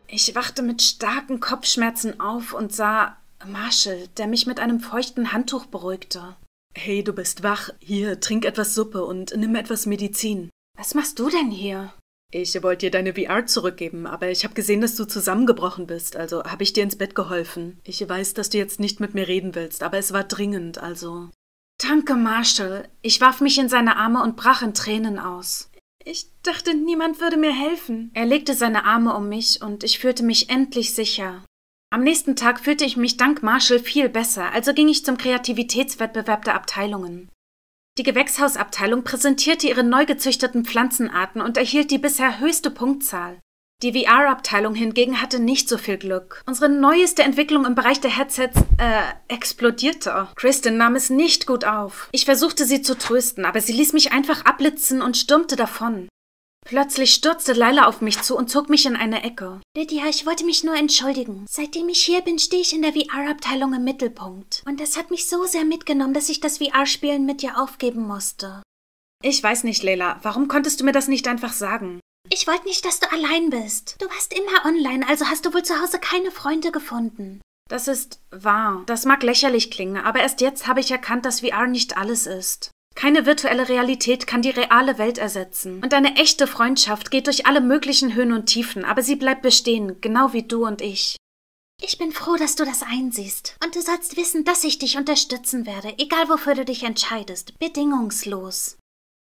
[SPEAKER 3] Ich wachte mit starken Kopfschmerzen auf und sah Marshall, der mich mit einem feuchten Handtuch beruhigte.
[SPEAKER 5] Hey, du bist wach. Hier, trink etwas Suppe und nimm etwas Medizin.
[SPEAKER 3] Was machst du denn hier?
[SPEAKER 5] Ich wollte dir deine VR zurückgeben, aber ich habe gesehen, dass du zusammengebrochen bist, also habe ich dir ins Bett geholfen. Ich weiß, dass du jetzt nicht mit mir reden willst, aber es war dringend, also...
[SPEAKER 3] Danke, Marshall. Ich warf mich in seine Arme und brach in Tränen aus. Ich dachte, niemand würde mir helfen. Er legte seine Arme um mich und ich fühlte mich endlich sicher. Am nächsten Tag fühlte ich mich dank Marshall viel besser, also ging ich zum Kreativitätswettbewerb der Abteilungen. Die Gewächshausabteilung präsentierte ihre neu gezüchteten Pflanzenarten und erhielt die bisher höchste Punktzahl. Die VR-Abteilung hingegen hatte nicht so viel Glück. Unsere neueste Entwicklung im Bereich der Headsets, explodierte. Kristen nahm es nicht gut auf. Ich versuchte sie zu trösten, aber sie ließ mich einfach abblitzen und stürmte davon. Plötzlich stürzte Layla auf mich zu und zog mich in eine Ecke.
[SPEAKER 4] Lydia, ich wollte mich nur entschuldigen. Seitdem ich hier bin, stehe ich in der VR-Abteilung im Mittelpunkt. Und das hat mich so sehr mitgenommen, dass ich das VR-Spielen mit dir aufgeben musste.
[SPEAKER 3] Ich weiß nicht, Layla. Warum konntest du mir das nicht einfach sagen?
[SPEAKER 4] Ich wollte nicht, dass du allein bist. Du warst immer online, also hast du wohl zu Hause keine Freunde gefunden.
[SPEAKER 3] Das ist wahr. Das mag lächerlich klingen, aber erst jetzt habe ich erkannt, dass VR nicht alles ist. Keine virtuelle Realität kann die reale Welt ersetzen. Und eine echte Freundschaft geht durch alle möglichen Höhen und Tiefen, aber sie bleibt bestehen, genau wie du und ich.
[SPEAKER 4] Ich bin froh, dass du das einsiehst. Und du sollst wissen, dass ich dich unterstützen werde, egal wofür du dich entscheidest. Bedingungslos.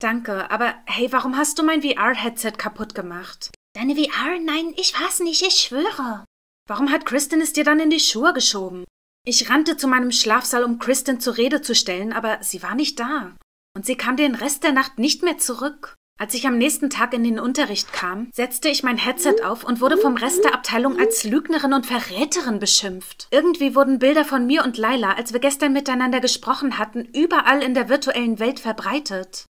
[SPEAKER 3] Danke, aber hey, warum hast du mein VR-Headset kaputt gemacht?
[SPEAKER 4] Deine VR? Nein, ich war's nicht, ich schwöre.
[SPEAKER 3] Warum hat Kristen es dir dann in die Schuhe geschoben? Ich rannte zu meinem Schlafsaal, um Kristen zur Rede zu stellen, aber sie war nicht da. Und sie kam den Rest der Nacht nicht mehr zurück. Als ich am nächsten Tag in den Unterricht kam, setzte ich mein Headset auf und wurde vom Rest der Abteilung als Lügnerin und Verräterin beschimpft. Irgendwie wurden Bilder von mir und Layla, als wir gestern miteinander gesprochen hatten, überall in der virtuellen Welt verbreitet.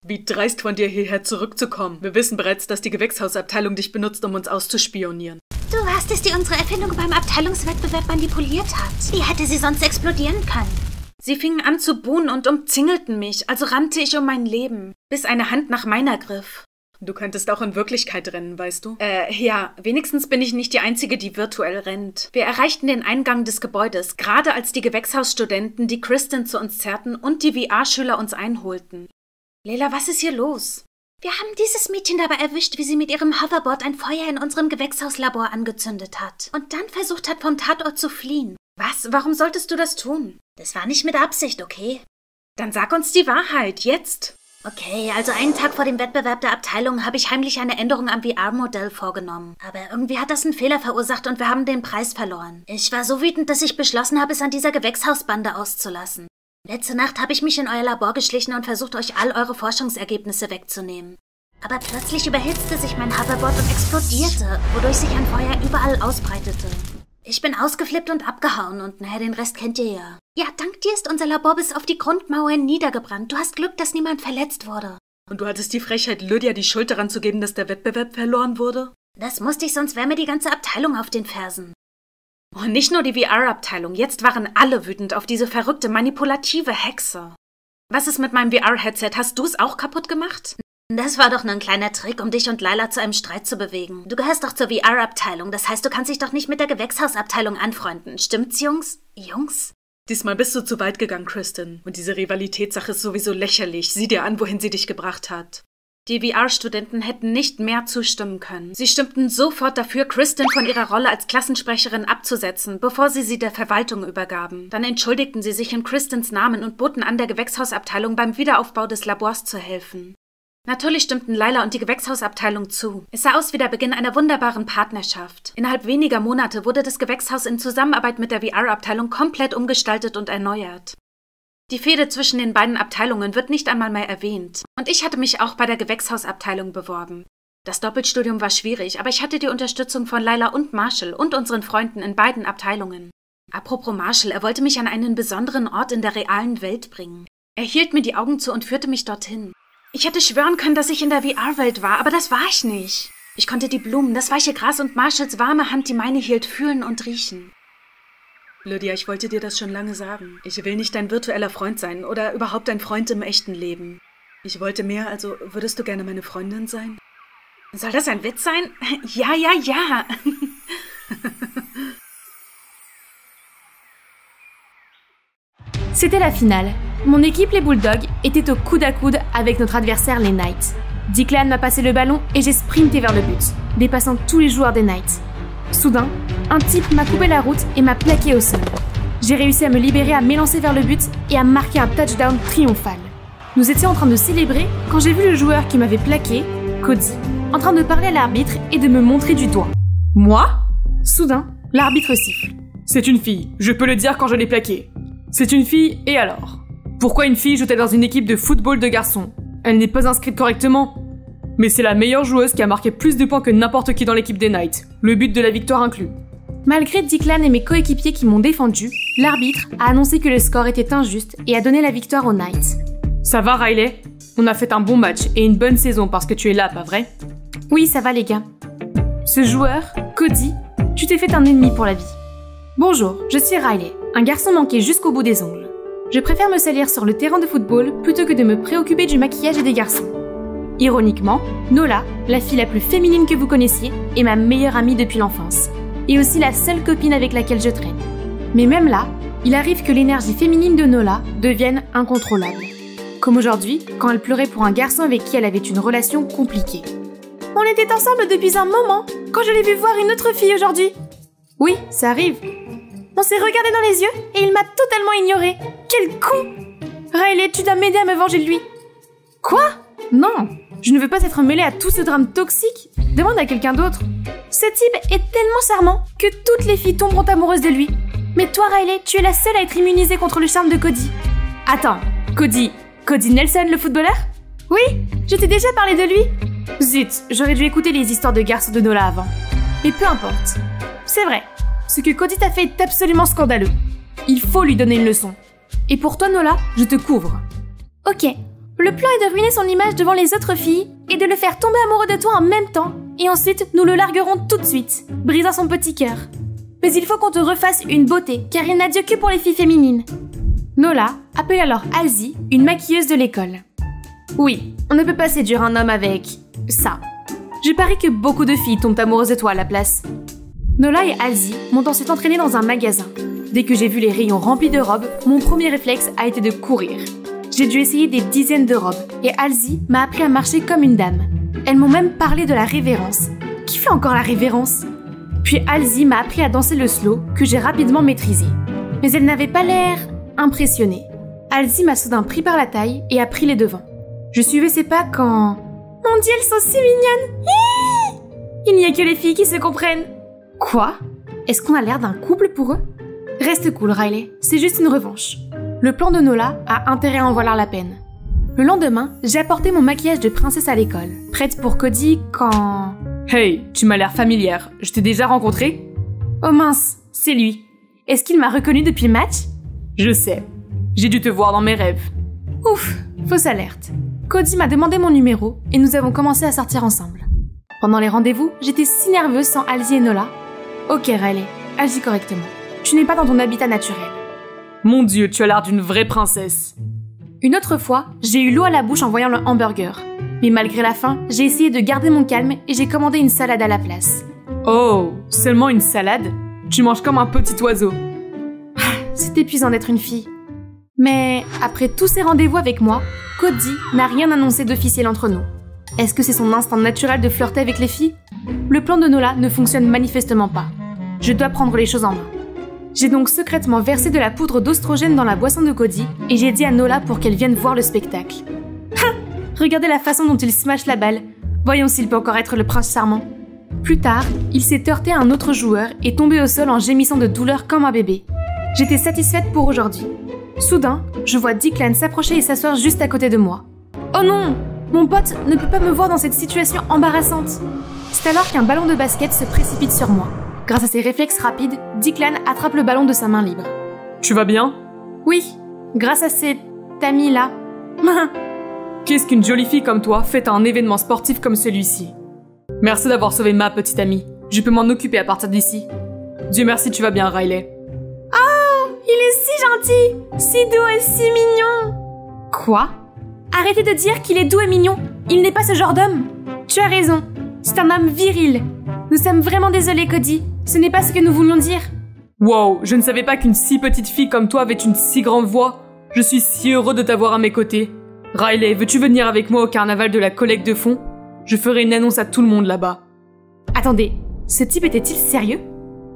[SPEAKER 5] Wie dreist von dir, hierher zurückzukommen. Wir wissen bereits, dass die Gewächshausabteilung dich benutzt, um uns auszuspionieren.
[SPEAKER 4] Du warst es, die unsere Erfindung beim Abteilungswettbewerb manipuliert hat. Wie hätte sie sonst explodieren können?
[SPEAKER 3] Sie fingen an zu buhen und umzingelten mich, also rannte ich um mein Leben, bis eine Hand nach meiner griff.
[SPEAKER 5] Du könntest auch in Wirklichkeit rennen, weißt du?
[SPEAKER 3] Ja, wenigstens bin ich nicht die Einzige, die virtuell rennt. Wir erreichten den Eingang des Gebäudes, gerade als die Gewächshausstudenten, die Kristen zu uns zerrten und die VR-Schüler uns einholten. Layla, was ist hier los?
[SPEAKER 4] Wir haben dieses Mädchen dabei erwischt, wie sie mit ihrem Hoverboard ein Feuer in unserem Gewächshauslabor angezündet hat und dann versucht hat, vom Tatort zu fliehen.
[SPEAKER 3] Was? Warum solltest du das tun?
[SPEAKER 4] Das war nicht mit Absicht, okay?
[SPEAKER 3] Dann sag uns die Wahrheit, jetzt!
[SPEAKER 4] Okay, also einen Tag vor dem Wettbewerb der Abteilung habe ich heimlich eine Änderung am VR-Modell vorgenommen. Aber irgendwie hat das einen Fehler verursacht und wir haben den Preis verloren. Ich war so wütend, dass ich beschlossen habe, es an dieser Gewächshausbande auszulassen. Letzte Nacht habe ich mich in euer Labor geschlichen und versucht, euch all eure Forschungsergebnisse wegzunehmen. Aber plötzlich überhitzte sich mein Hoverboard und explodierte, wodurch sich ein Feuer überall ausbreitete. Ich bin ausgeflippt und abgehauen und naja, den Rest kennt ihr ja. Ja, dank dir ist unser Labor bis auf die Grundmauern niedergebrannt. Du hast Glück, dass niemand verletzt wurde.
[SPEAKER 5] Und du hattest die Frechheit, Lydia die Schuld daran zu geben, dass der Wettbewerb verloren wurde?
[SPEAKER 4] Das musste ich, sonst wäre mir die ganze Abteilung auf den Fersen.
[SPEAKER 3] Und nicht nur die VR-Abteilung, jetzt waren alle wütend auf diese verrückte, manipulative Hexe. Was ist mit meinem VR-Headset? Hast du es auch kaputt gemacht?
[SPEAKER 4] Das war doch nur ein kleiner Trick, um dich und Lila zu einem Streit zu bewegen. Du gehörst doch zur VR-Abteilung, das heißt, du kannst dich doch nicht mit der Gewächshausabteilung anfreunden. Stimmt's, Jungs? Jungs?
[SPEAKER 5] Diesmal bist du zu weit gegangen, Kristen. Und diese Rivalitätssache ist sowieso lächerlich. Sieh dir an, wohin sie dich gebracht hat.
[SPEAKER 3] Die VR-Studenten hätten nicht mehr zustimmen können. Sie stimmten sofort dafür, Kristen von ihrer Rolle als Klassensprecherin abzusetzen, bevor sie der Verwaltung übergaben. Dann entschuldigten sie sich in Kristens Namen und boten an, der Gewächshausabteilung beim Wiederaufbau des Labors zu helfen. Natürlich stimmten Lila und die Gewächshausabteilung zu. Es sah aus wie der Beginn einer wunderbaren Partnerschaft. Innerhalb weniger Monate wurde das Gewächshaus in Zusammenarbeit mit der VR-Abteilung komplett umgestaltet und erneuert. Die Fehde zwischen den beiden Abteilungen wird nicht einmal mehr erwähnt. Und ich hatte mich auch bei der Gewächshausabteilung beworben. Das Doppelstudium war schwierig, aber ich hatte die Unterstützung von Lila und Marshall und unseren Freunden in beiden Abteilungen. Apropos Marshall, er wollte mich an einen besonderen Ort in der realen Welt bringen. Er hielt mir die Augen zu und führte mich dorthin. Ich hätte schwören können, dass ich in der VR-Welt war, aber das war ich nicht. Ich konnte die Blumen, das weiche Gras und Marshalls warme Hand, die meine hielt, fühlen und riechen.
[SPEAKER 5] Lydia, ich wollte dir das schon lange sagen. Ich will nicht dein virtueller Freund sein oder überhaupt ein Freund im echten Leben. Ich wollte mehr, also würdest du gerne meine Freundin sein?
[SPEAKER 3] Soll das ein Witz sein? Ja, ja, ja.
[SPEAKER 1] C'était la finale. Mon équipe, les Bulldogs, était au coude à coude avec notre adversaire, les Knights. Declan m'a passé le ballon et j'ai sprinté vers le but, dépassant tous les joueurs des Knights. Soudain, un type m'a coupé la route et m'a plaqué au sol. J'ai réussi à me libérer, à m'élancer vers le but et à marquer un touchdown triomphal. Nous étions en train de célébrer quand j'ai vu le joueur qui m'avait plaqué, Cody, en train de parler à l'arbitre et de me montrer du doigt.
[SPEAKER 2] Moi?
[SPEAKER 1] Soudain, l'arbitre siffle.
[SPEAKER 2] C'est une fille, je peux le dire quand je l'ai plaquée. C'est une fille, et alors? Pourquoi une fille joue-t-elle dans une équipe de football de garçons? Elle n'est pas inscrite correctement. Mais c'est la meilleure joueuse qui a marqué plus de points que n'importe qui dans l'équipe des Knights, le but de la victoire inclus.
[SPEAKER 1] Malgré Declan et mes coéquipiers qui m'ont défendu, l'arbitre a annoncé que le score était injuste et a donné la victoire aux Knights.
[SPEAKER 2] Ça va, Riley? On a fait un bon match et une bonne saison parce que tu es là, pas vrai?
[SPEAKER 1] Oui, ça va les gars. Ce joueur, Cody, tu t'es fait un ennemi pour la vie. Bonjour, je suis Riley, un garçon manqué jusqu'au bout des ongles. Je préfère me salir sur le terrain de football plutôt que de me préoccuper du maquillage et des garçons. Ironiquement, Nola, la fille la plus féminine que vous connaissiez, est ma meilleure amie depuis l'enfance, et aussi la seule copine avec laquelle je traîne. Mais même là, il arrive que l'énergie féminine de Nola devienne incontrôlable. Comme aujourd'hui, quand elle pleurait pour un garçon avec qui elle avait une relation compliquée. On était ensemble depuis un moment, quand je l'ai vu voir une autre fille aujourd'hui. Oui, ça arrive. On s'est regardé dans les yeux et il m'a totalement ignoré. Quel con! Riley, tu dois m'aider à me venger de lui. Quoi? Non, je ne veux pas être mêlée à tout ce drame toxique. Demande à quelqu'un d'autre. Ce type est tellement charmant que toutes les filles tomberont amoureuses de lui. Mais toi, Riley, tu es la seule à être immunisée contre le charme de Cody. Attends, Cody Nelson, le footballeur? Oui, je t'ai déjà parlé de lui. Zut, j'aurais dû écouter les histoires de garçons de Nola avant. Mais peu importe. C'est vrai, ce que Cody t'a fait est absolument scandaleux. Il faut lui donner une leçon. Et pour toi, Nola, je te couvre. Ok, le plan est de ruiner son image devant les autres filles et de le faire tomber amoureux de toi en même temps. Et ensuite, nous le larguerons tout de suite, brisant son petit cœur. Mais il faut qu'on te refasse une beauté, car il n'a Dieu que pour les filles féminines. Nola appelle alors Halsey, une maquilleuse de l'école. Oui, on ne peut pas séduire un homme avec ça. Je parie que beaucoup de filles tombent amoureuses de toi à la place. Nola et Halsey m'ont ensuite entraînée dans un magasin. Dès que j'ai vu les rayons remplis de robes, mon premier réflexe a été de courir. J'ai dû essayer des dizaines de robes, et Halsey m'a appris à marcher comme une dame. Elles m'ont même parlé de la révérence. Qui fait encore la révérence? Puis Halsey m'a appris à danser le slow, que j'ai rapidement maîtrisé. Mais elle n'avait pas l'air impressionnée. Halsey m'a soudain pris par la taille et a pris les devants. Je suivais ses pas quand... Mon Dieu, elles sont si mignonnes! Hihi! Il n'y a que les filles qui se comprennent. Quoi? Est-ce qu'on a l'air d'un couple pour eux? Reste cool, Riley, c'est juste une revanche. Le plan de Nola a intérêt à en valoir la peine. Le lendemain, j'ai apporté mon maquillage de princesse à l'école, prête pour Cody quand...
[SPEAKER 2] Hey, tu m'as l'air familière, je t'ai déjà rencontré?
[SPEAKER 1] Oh mince, c'est lui. Est-ce qu'il m'a reconnu depuis le match?
[SPEAKER 2] Je sais, j'ai dû te voir dans mes rêves.
[SPEAKER 1] Ouf, fausse alerte. Cody m'a demandé mon numéro et nous avons commencé à sortir ensemble. Pendant les rendez-vous, j'étais si nerveuse sans Halsey et Nola. Ok Riley, agis correctement. Tu n'es pas dans ton habitat naturel.
[SPEAKER 2] Mon Dieu, tu as l'air d'une vraie princesse.
[SPEAKER 1] Une autre fois, j'ai eu l'eau à la bouche en voyant le hamburger. Mais malgré la faim, j'ai essayé de garder mon calme et j'ai commandé une salade à la place.
[SPEAKER 2] Oh, seulement une salade? Tu manges comme un petit oiseau.
[SPEAKER 1] C'est épuisant d'être une fille. Mais après tous ces rendez-vous avec moi, Cody n'a rien annoncé d'officiel entre nous. Est-ce que c'est son instinct naturel de flirter avec les filles? Le plan de Nola ne fonctionne manifestement pas. Je dois prendre les choses en main. J'ai donc secrètement versé de la poudre d'ostrogène dans la boisson de Cody et j'ai dit à Nola pour qu'elle vienne voir le spectacle. Regardez la façon dont il smash la balle. Voyons s'il peut encore être le prince charmant. Plus tard, il s'est heurté à un autre joueur et tombé au sol en gémissant de douleur comme un bébé. J'étais satisfaite pour aujourd'hui. Soudain, je vois Declan s'approcher et s'asseoir juste à côté de moi. Oh non! Mon pote ne peut pas me voir dans cette situation embarrassante. C'est alors qu'un ballon de basket se précipite sur moi. Grâce à ses réflexes rapides, Declan attrape le ballon de sa main libre.
[SPEAKER 2] Tu vas bien?
[SPEAKER 1] Oui, grâce à cet ami-là.
[SPEAKER 2] Qu'est-ce qu'une jolie fille comme toi fait à un événement sportif comme celui-ci? Merci d'avoir sauvé ma petite amie. Je peux m'en occuper à partir d'ici. Dieu merci, tu vas bien, Riley.
[SPEAKER 1] Oh, il est si gentil, si doux et si mignon. Quoi? Arrêtez de dire qu'il est doux et mignon. Il n'est pas ce genre d'homme. Tu as raison. C'est un homme viril. Nous sommes vraiment désolés, Cody. Ce n'est pas ce que nous voulions dire.
[SPEAKER 2] Wow, je ne savais pas qu'une si petite fille comme toi avait une si grande voix. Je suis si heureux de t'avoir à mes côtés. Riley, veux-tu venir avec moi au carnaval de la collecte de fonds? Je ferai une annonce à tout le monde là-bas.
[SPEAKER 1] Attendez, ce type était-il sérieux?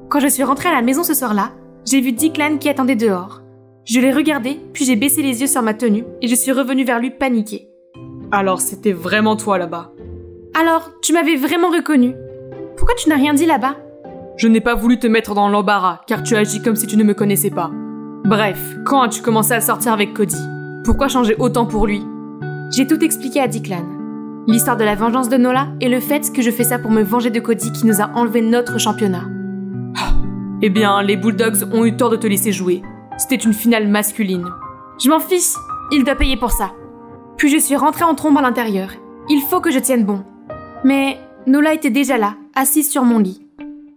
[SPEAKER 1] Quand je suis rentrée à la maison ce soir-là, j'ai vu Declan qui attendait dehors. Je l'ai regardé, puis j'ai baissé les yeux sur ma tenue et je suis revenue vers lui paniquée.
[SPEAKER 2] Alors c'était vraiment toi là-bas.
[SPEAKER 1] Alors, tu m'avais vraiment reconnue. Pourquoi tu n'as rien dit là-bas?
[SPEAKER 2] Je n'ai pas voulu te mettre dans l'embarras, car tu agis comme si tu ne me connaissais pas. Bref, quand as-tu commencé à sortir avec Cody? Pourquoi changer autant pour lui?
[SPEAKER 1] J'ai tout expliqué à Declan. L'histoire de la vengeance de Nola et le fait que je fais ça pour me venger de Cody qui nous a enlevé notre championnat.
[SPEAKER 2] Eh bien, les Bulldogs ont eu tort de te laisser jouer. C'était une finale masculine.
[SPEAKER 1] Je m'en fiche, il doit payer pour ça. Puis je suis rentrée en trombe à l'intérieur. Il faut que je tienne bon. Mais Nola était déjà là, assise sur mon lit.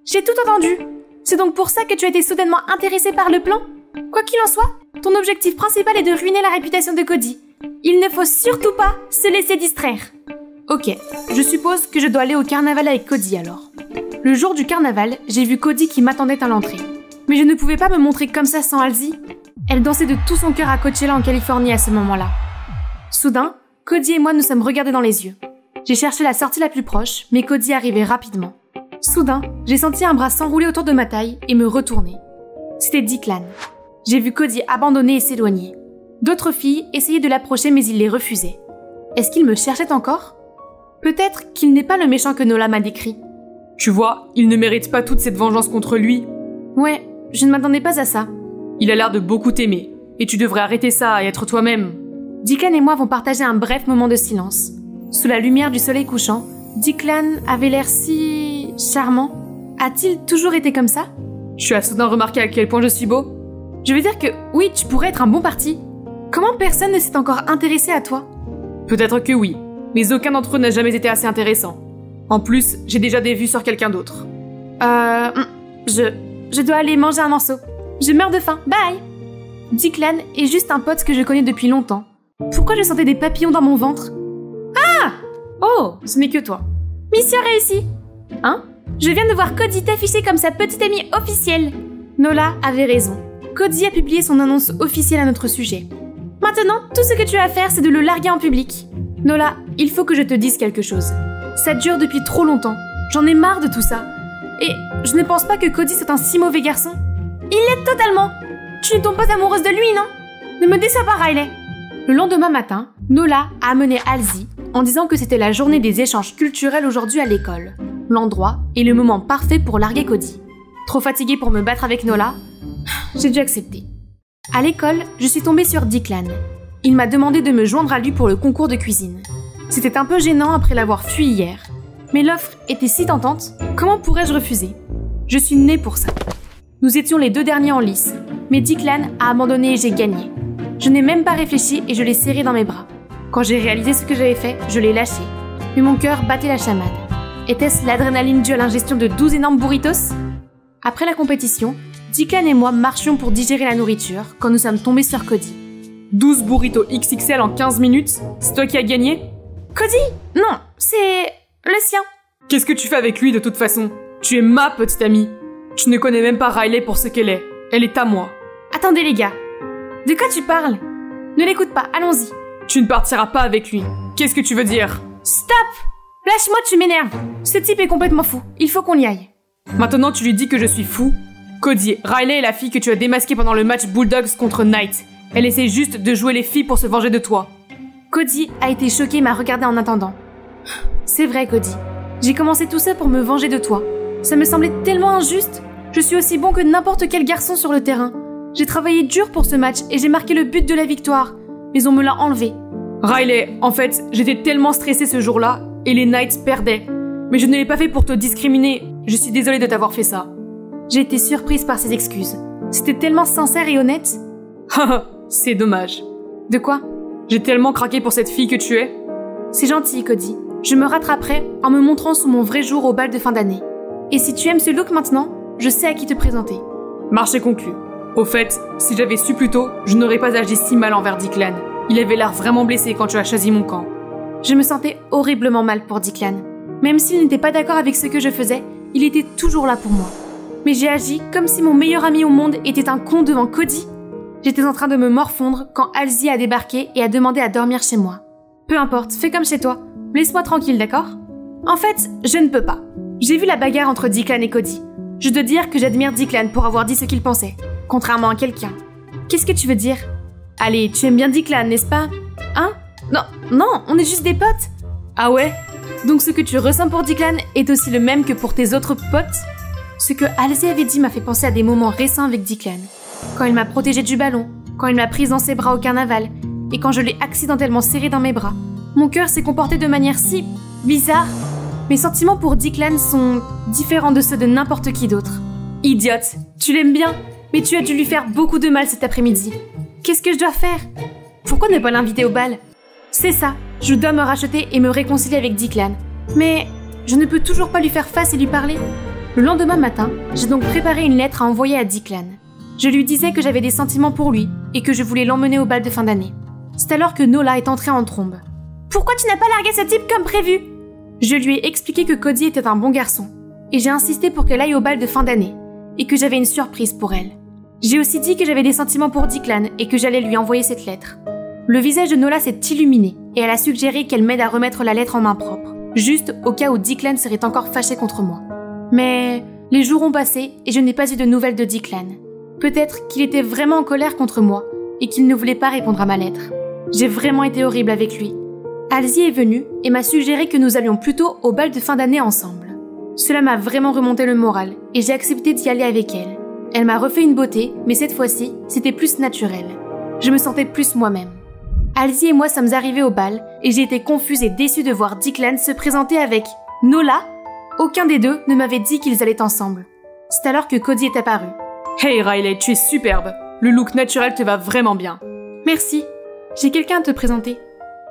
[SPEAKER 1] J'ai tout entendu. C'est donc pour ça que tu as été soudainement intéressée par le plan? Quoi qu'il en soit, ton objectif principal est de ruiner la réputation de Cody. Il ne faut surtout pas se laisser distraire. Ok, je suppose que je dois aller au carnaval avec Cody alors. Le jour du carnaval, j'ai vu Cody qui m'attendait à l'entrée. Mais je ne pouvais pas me montrer comme ça sans Halsey. Elle dansait de tout son cœur à Coachella en Californie à ce moment-là. Soudain, Cody et moi nous sommes regardés dans les yeux. J'ai cherché la sortie la plus proche, mais Cody arrivait rapidement. Soudain, j'ai senti un bras s'enrouler autour de ma taille et me retourner. C'était Declan. J'ai vu Cody abandonner et s'éloigner. D'autres filles essayaient de l'approcher mais il les refusait. Est-ce qu'il me cherchait encore? Peut-être qu'il n'est pas le méchant que Nola m'a décrit.
[SPEAKER 2] Tu vois, il ne mérite pas toute cette vengeance contre lui.
[SPEAKER 1] Ouais, je ne m'attendais pas à ça.
[SPEAKER 2] Il a l'air de beaucoup t'aimer, et tu devrais arrêter ça et être toi-même.
[SPEAKER 1] Declan et moi avons partagé un bref moment de silence. Sous la lumière du soleil couchant, Declan avait l'air si... charmant. A-t-il toujours été comme ça?
[SPEAKER 2] Tu as soudain remarqué à quel point je suis beau?
[SPEAKER 1] Je veux dire que oui, tu pourrais être un bon parti. Comment personne ne s'est encore intéressé à toi?
[SPEAKER 2] Peut-être que oui, mais aucun d'entre eux n'a jamais été assez intéressant. En plus, j'ai déjà des vues sur quelqu'un d'autre.
[SPEAKER 1] Je dois aller manger un morceau. Je meurs de faim, bye! Declan est juste un pote que je connais depuis longtemps. Pourquoi je sentais des papillons dans mon ventre? Ah! Oh, ce n'est que toi. Mission réussie! Hein? Je viens de voir Cody t'afficher comme sa petite amie officielle. Nola avait raison. Cody a publié son annonce officielle à notre sujet. Maintenant, tout ce que tu as à faire, c'est de le larguer en public. Nola, il faut que je te dise quelque chose. Ça dure depuis trop longtemps. J'en ai marre de tout ça. Et je ne pense pas que Cody soit un si mauvais garçon. Il l'est totalement. Tu ne tombes pas amoureuse de lui, non? Ne me déçois pas, Riley. Le lendemain matin, Nola a amené Halsey en disant que c'était la journée des échanges culturels aujourd'hui à l'école. L'endroit et le moment parfait pour larguer Cody. Trop fatiguée pour me battre avec Nola, j'ai dû accepter. À l'école, je suis tombée sur Declan. Il m'a demandé de me joindre à lui pour le concours de cuisine. C'était un peu gênant après l'avoir fui hier. Mais l'offre était si tentante, comment pourrais-je refuser? Je suis née pour ça. Nous étions les deux derniers en lice, mais Declan a abandonné et j'ai gagné. Je n'ai même pas réfléchi et je l'ai serré dans mes bras. Quand j'ai réalisé ce que j'avais fait, je l'ai lâché. Mais mon cœur battait la chamade. Était-ce l'adrénaline due à l'ingestion de 12 énormes burritos? Après la compétition, Declan et moi marchions pour digérer la nourriture quand nous sommes tombés sur Cody.
[SPEAKER 2] 12 burritos XXL en 15 minutes? C'est toi qui as gagné?
[SPEAKER 1] Cody? Non, c'est le sien.
[SPEAKER 2] Qu'est-ce que tu fais avec lui de toute façon? Tu es ma petite amie. Tu ne connais même pas Riley pour ce qu'elle est. Elle est à moi.
[SPEAKER 1] Attendez les gars. De quoi tu parles? Ne l'écoute pas, allons-y.
[SPEAKER 2] Tu ne partiras pas avec lui. Qu'est-ce que tu veux dire?
[SPEAKER 1] Stop! Lâche-moi, tu m'énerves. Ce type est complètement fou. Il faut qu'on y aille.
[SPEAKER 2] Maintenant tu lui dis que je suis fou? Cody, Riley est la fille que tu as démasquée pendant le match Bulldogs contre Knight. Elle essaie juste de jouer les filles pour se venger de toi.
[SPEAKER 1] Cody a été choqué et m'a regardé en attendant. C'est vrai, Cody. J'ai commencé tout ça pour me venger de toi. Ça me semblait tellement injuste. Je suis aussi bon que n'importe quel garçon sur le terrain. J'ai travaillé dur pour ce match et j'ai marqué le but de la victoire. Mais on me l'a enlevé.
[SPEAKER 2] Riley, en fait, j'étais tellement stressée ce jour-là et les Knights perdaient. Mais je ne l'ai pas fait pour te discriminer. Je suis désolée de t'avoir fait ça.
[SPEAKER 1] J'ai été surprise par ses excuses. C'était tellement sincère et honnête.
[SPEAKER 2] Haha, c'est dommage.
[SPEAKER 1] De quoi?
[SPEAKER 2] J'ai tellement craqué pour cette fille que tu es.
[SPEAKER 1] C'est gentil, Cody. Je me rattraperai en me montrant sous mon vrai jour au bal de fin d'année. Et si tu aimes ce look maintenant, je sais à qui te présenter.
[SPEAKER 2] Marché conclu. Au fait, si j'avais su plus tôt, je n'aurais pas agi si mal envers Declan. Il avait l'air vraiment blessé quand tu as choisi mon camp.
[SPEAKER 1] Je me sentais horriblement mal pour Declan. Même s'il n'était pas d'accord avec ce que je faisais, il était toujours là pour moi. Mais j'ai agi comme si mon meilleur ami au monde était un con devant Cody. J'étais en train de me morfondre quand Halsey a débarqué et a demandé à dormir chez moi. Peu importe, fais comme chez toi. Laisse-moi tranquille, d'accord? En fait, je ne peux pas. J'ai vu la bagarre entre Declan et Cody. Je dois dire que j'admire Declan pour avoir dit ce qu'il pensait, contrairement à quelqu'un. Qu'est-ce que tu veux dire? Allez, tu aimes bien Declan, n'est-ce pas? Hein? Non, on est juste des potes. Ah ouais? Donc ce que tu ressens pour Declan est aussi le même que pour tes autres potes? Ce que Halsey avait dit m'a fait penser à des moments récents avec Declan. Quand il m'a protégée du ballon, quand il m'a prise dans ses bras au carnaval, et quand je l'ai accidentellement serré dans mes bras. Mon cœur s'est comporté de manière si bizarre. Mes sentiments pour Declan sont différents de ceux de n'importe qui d'autre. Idiote, tu l'aimes bien, mais tu as dû lui faire beaucoup de mal cet après-midi. Qu'est-ce que je dois faire? Pourquoi ne pas l'inviter au bal? C'est ça, je dois me racheter et me réconcilier avec Declan. Mais je ne peux toujours pas lui faire face et lui parler. Le lendemain matin, j'ai donc préparé une lettre à envoyer à Declan. Je lui disais que j'avais des sentiments pour lui et que je voulais l'emmener au bal de fin d'année. C'est alors que Nola est entrée en trombe. Pourquoi tu n'as pas largué ce type comme prévu? Je lui ai expliqué que Cody était un bon garçon et j'ai insisté pour qu'elle aille au bal de fin d'année et que j'avais une surprise pour elle. J'ai aussi dit que j'avais des sentiments pour Declan et que j'allais lui envoyer cette lettre. Le visage de Nola s'est illuminé et elle a suggéré qu'elle m'aide à remettre la lettre en main propre, juste au cas où Declan serait encore fâché contre moi. Mais les jours ont passé et je n'ai pas eu de nouvelles de Declan. Peut-être qu'il était vraiment en colère contre moi et qu'il ne voulait pas répondre à ma lettre. J'ai vraiment été horrible avec lui. Halsey est venue et m'a suggéré que nous allions plutôt au bal de fin d'année ensemble. Cela m'a vraiment remonté le moral et j'ai accepté d'y aller avec elle. Elle m'a refait une beauté, mais cette fois-ci, c'était plus naturel. Je me sentais plus moi-même. Halsey et moi sommes arrivés au bal et j'ai été confuse et déçue de voir Declan se présenter avec Nola. Aucun des deux ne m'avait dit qu'ils allaient ensemble. C'est alors que Cody est apparu.
[SPEAKER 2] Hey Riley, tu es superbe. Le look naturel te va vraiment bien.
[SPEAKER 1] Merci. J'ai quelqu'un à te présenter.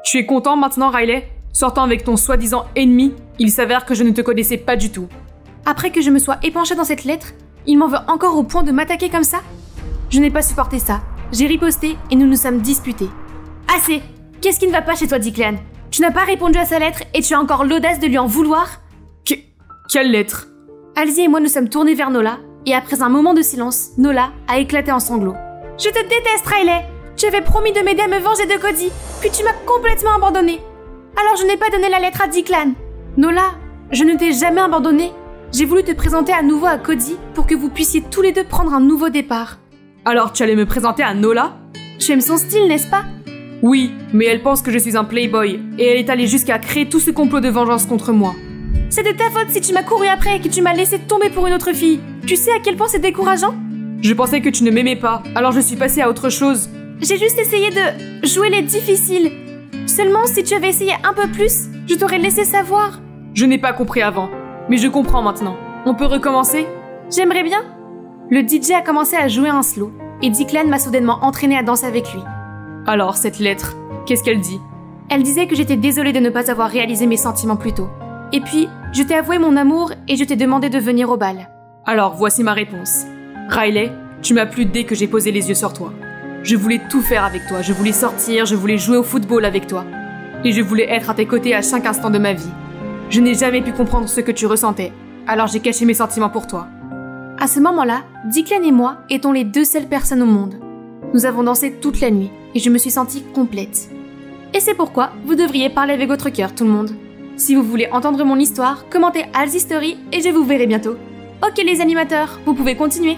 [SPEAKER 2] Tu es content maintenant, Riley? Sortant avec ton soi-disant ennemi, il s'avère que je ne te connaissais pas du tout.
[SPEAKER 1] Après que je me sois épanchée dans cette lettre, il m'en veut encore au point de m'attaquer comme ça? Je n'ai pas supporté ça. J'ai riposté et nous nous sommes disputés. Assez! Qu'est-ce qui ne va pas chez toi, Declan? Tu n'as pas répondu à sa lettre et tu as encore l'audace de lui en vouloir?
[SPEAKER 2] Quelle lettre?
[SPEAKER 1] Halsey et moi nous sommes tournés vers Nola et après un moment de silence, Nola a éclaté en sanglots. Je te déteste, Riley! Tu avais promis de m'aider à me venger de Cody, puis tu m'as complètement abandonnée. Alors je n'ai pas donné la lettre à Declan. Nola, je ne t'ai jamais abandonnée. J'ai voulu te présenter à nouveau à Cody pour que vous puissiez tous les deux prendre un nouveau départ.
[SPEAKER 2] Alors tu allais me présenter à Nola?
[SPEAKER 1] Tu aimes son style, n'est-ce pas?
[SPEAKER 2] Oui, mais elle pense que je suis un playboy et elle est allée jusqu'à créer tout ce complot de vengeance contre moi.
[SPEAKER 1] C'est de ta faute si tu m'as couru après et que tu m'as laissé tomber pour une autre fille. Tu sais à quel point c'est décourageant?
[SPEAKER 2] Je pensais que tu ne m'aimais pas, alors je suis passée à autre chose.
[SPEAKER 1] J'ai juste essayé de jouer les difficiles. Seulement, si tu avais essayé un peu plus, je t'aurais laissé savoir.
[SPEAKER 2] Je n'ai pas compris avant, mais je comprends maintenant. On peut recommencer?
[SPEAKER 1] J'aimerais bien. Le DJ a commencé à jouer un slow, et Declan m'a soudainement entraîné à danser avec lui.
[SPEAKER 2] Alors, cette lettre, qu'est-ce qu'elle dit?
[SPEAKER 1] Elle disait que j'étais désolée de ne pas avoir réalisé mes sentiments plus tôt. Et puis, je t'ai avoué mon amour et je t'ai demandé de venir au bal.
[SPEAKER 2] Alors, voici ma réponse. Riley, tu m'as plu dès que j'ai posé les yeux sur toi. Je voulais tout faire avec toi, je voulais sortir, je voulais jouer au football avec toi. Et je voulais être à tes côtés à chaque instant de ma vie. Je n'ai jamais pu comprendre ce que tu ressentais, alors j'ai caché mes sentiments pour toi.
[SPEAKER 1] À ce moment-là, Declan et moi étions les 2 seules personnes au monde. Nous avons dansé toute la nuit et je me suis sentie complète. Et c'est pourquoi vous devriez parler avec votre cœur, tout le monde. Si vous voulez entendre mon histoire, commentez Hal's History et je vous verrai bientôt. Ok les animateurs, vous pouvez continuer.